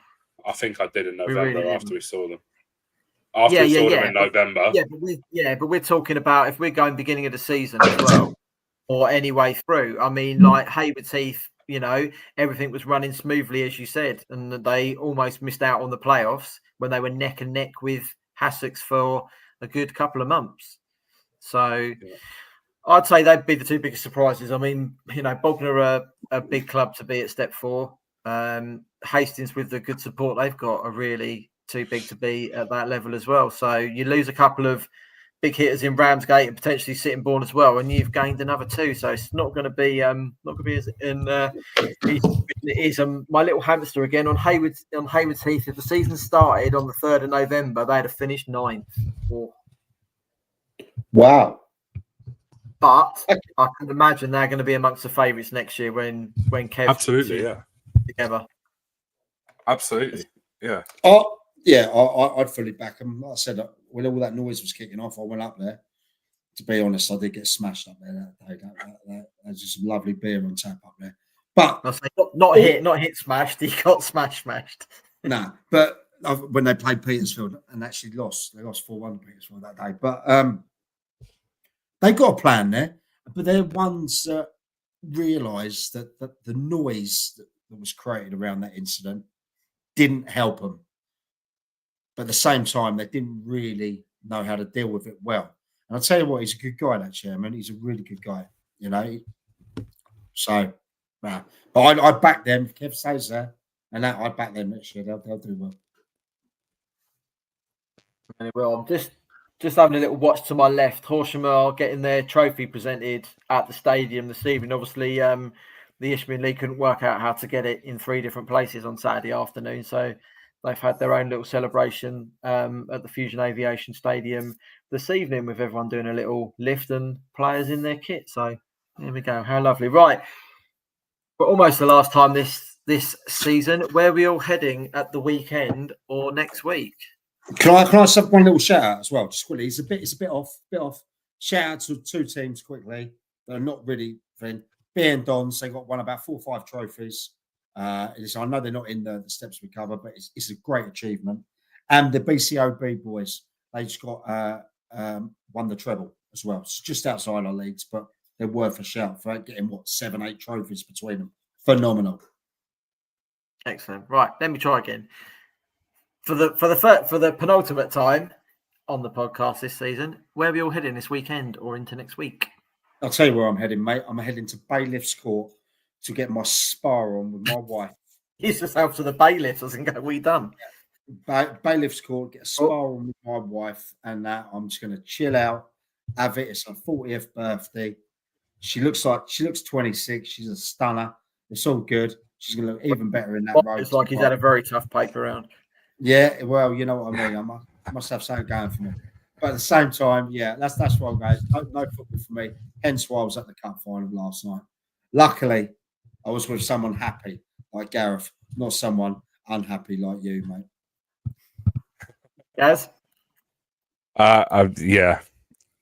I think I did in November really after we saw them. After we saw them in November. But we're talking about if we're going beginning of the season as well, or any way through. I mean, like Hayward Heath, you know, everything was running smoothly, as you said, and they almost missed out on the playoffs when they were neck and neck with Hassocks for a good couple of months. So I'd say they'd be the two biggest surprises. I mean, you know, Bognor are a big club to be at Step 4. Hastings, with the good support they've got, are really too big to be at that level as well. So you lose a couple of big hitters in Ramsgate and potentially Sittingbourne as well, and you've gained another 2. So it's not going to be as in it is my little hamster again on Haywards Heath. If the season started on the 3rd of November, they'd have finished 9th. Wow. But I can imagine they're going to be amongst the favourites next year when Kev Absolutely, yeah. together. Absolutely, yeah. Oh, yeah, I'd fully back them. Like I said, when all that noise was kicking off, I went up there. To be honest, I did get smashed up there that day. There's just some lovely beer on tap up there. But not hit smashed. He got smashed. Nah, but when they played Petersfield and actually lost, they lost 4-1 to Petersfield that day. But they got a plan there. But they're ones that realised that the noise that was created around that incident didn't help them. But at the same time, they didn't really know how to deal with it well. And I'll tell you what, he's a good guy, that chairman. He's a really good guy, you know. So, but I back them. If Kev stays there, and that I back them next year. They'll do well. Well, I'm just having a little watch to my left. Horsham are getting their trophy presented at the stadium this evening. Obviously, the Isthmian League couldn't work out how to get it in 3 different places on Saturday afternoon, so they've had their own little celebration at the Fusion Aviation Stadium this evening with everyone doing a little lift and players in their kit. So there we go. How lovely. Right. But almost the last time this season. Where are we all heading at the weekend or next week? Can I have one little shout out as well? Just quickly. It's a bit off. Shout out to 2 teams quickly. They're not really friend. B and Dons, they got won about 4 or 5 trophies. I know they're not in the steps we cover, but it's a great achievement. And the BCOB boys, they just got won the treble as well. It's just outside our leagues, but they're worth a shout for getting 7, 8 trophies between them. Phenomenal. Excellent. Right, let me try again. For the penultimate time on the podcast this season, where are we all heading this weekend or into next week? I'll tell you where I'm heading, mate. I'm heading to Bailiff's Court to get my spar on with my wife. Use yourself to the bailiffs and go, we done. Bailiff's Court, get a spar on with my wife, and that I'm just going to chill out, have it. It's her 40th birthday. She looks 26. She's a stunner. It's all good. She's going to look even better in that robe. It's like he's had a very tough paper round. Yeah, well, you know what I mean. I must have something going for me. But at the same time, yeah, that's what I'm going. No football for me. Hence why I was at the cup final last night. Luckily, I was with someone happy like Gareth, not someone unhappy like you, mate. Yes. Yeah.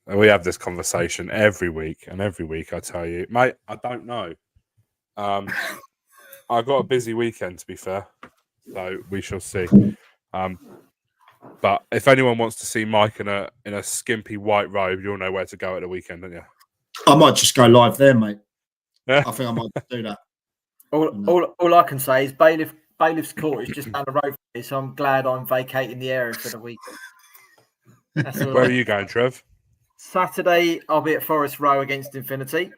We have this conversation every week, and every week I tell you, mate, I don't know. I got a busy weekend, to be fair, so we shall see. But if anyone wants to see Mike in a skimpy white robe, you'll know where to go at the weekend, don't you? I might just go live there, mate. Yeah. I think I might do that. All I can say is Bailiff's Court is just down the road from me, so I'm glad I'm vacating the area for the weekend. Where are you going, Trev? Saturday, I'll be at Forest Row against Infinity.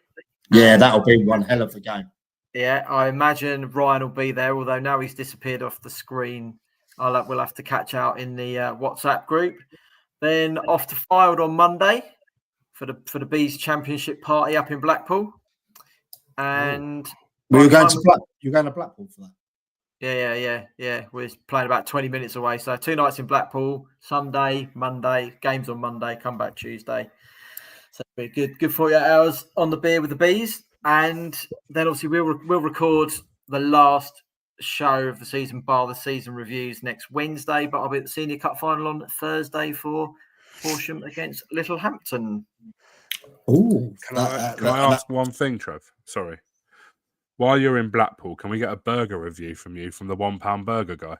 Yeah, that'll be one hell of a game. Yeah, I imagine Ryan will be there, although now he's disappeared off the screen. We'll have to catch out in the WhatsApp group. Then off to Fylde on Monday for the Bees Championship party up in Blackpool. And you're going to Blackpool for that? Yeah. We're playing about 20 minutes away. So 2 nights in Blackpool, Sunday, Monday, games on Monday, come back Tuesday. So it'll be a good 48 hours on the beer with the Bees. And then obviously we'll record the last show of the season, bar the season reviews, next Wednesday. But I'll be at the Senior Cup final on Thursday for Horsham against Littlehampton. Oh, can I ask one thing, Trev? Sorry. While you're in Blackpool, can we get a burger review from you from the £1 burger guy?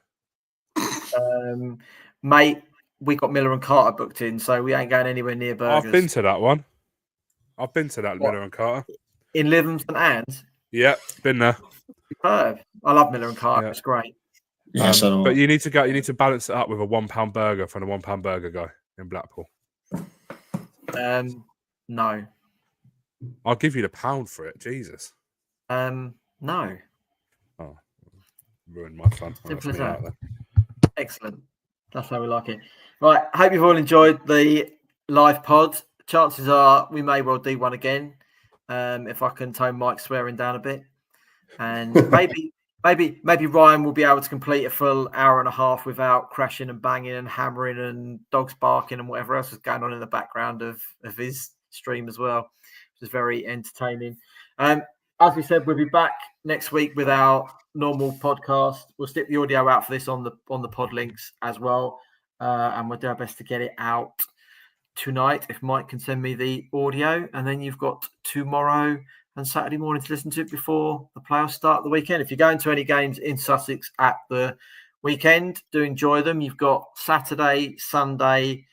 Mate, we got Miller and Carter booked in, so we ain't going anywhere near burgers. I've been to that one. I've been to that Miller and Carter. In Lytham St Anne's? Yeah, been there. Superb. I love Miller and Carter. Yeah. It's great. Yeah, but you need to balance it up with a £1 burger from the £1 burger guy in Blackpool. No. I'll give you the £1 for it. Jesus. No. Oh, ruined my fun. Simple as that. Excellent. That's how we like it. Right. I hope you've all enjoyed the live pod. Chances are we may well do one again if I can tone Mike swearing down a bit, and maybe Ryan will be able to complete a full hour and a half without crashing and banging and hammering and dogs barking and whatever else is going on in the background of his stream as well, which is very entertaining. As we said, we'll be back next week with our normal podcast. We'll stick the audio out for this on the pod links as well, and we'll do our best to get it out tonight if Mike can send me the audio. And then you've got tomorrow and Saturday morning to listen to it before the playoffs start the weekend. If you're going to any games in Sussex at the weekend, do enjoy them. You've got Saturday, Sunday,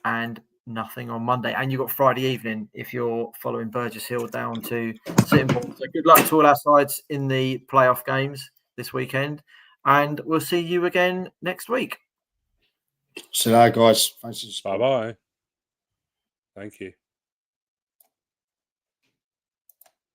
and nothing on Monday, and you've got Friday evening if you're following Burgess Hill down to Sittingbourne. So good luck to all our sides in the playoff games this weekend, and we'll see you again next week. See you later, guys. Thanks for the support. Bye-bye. Thank you.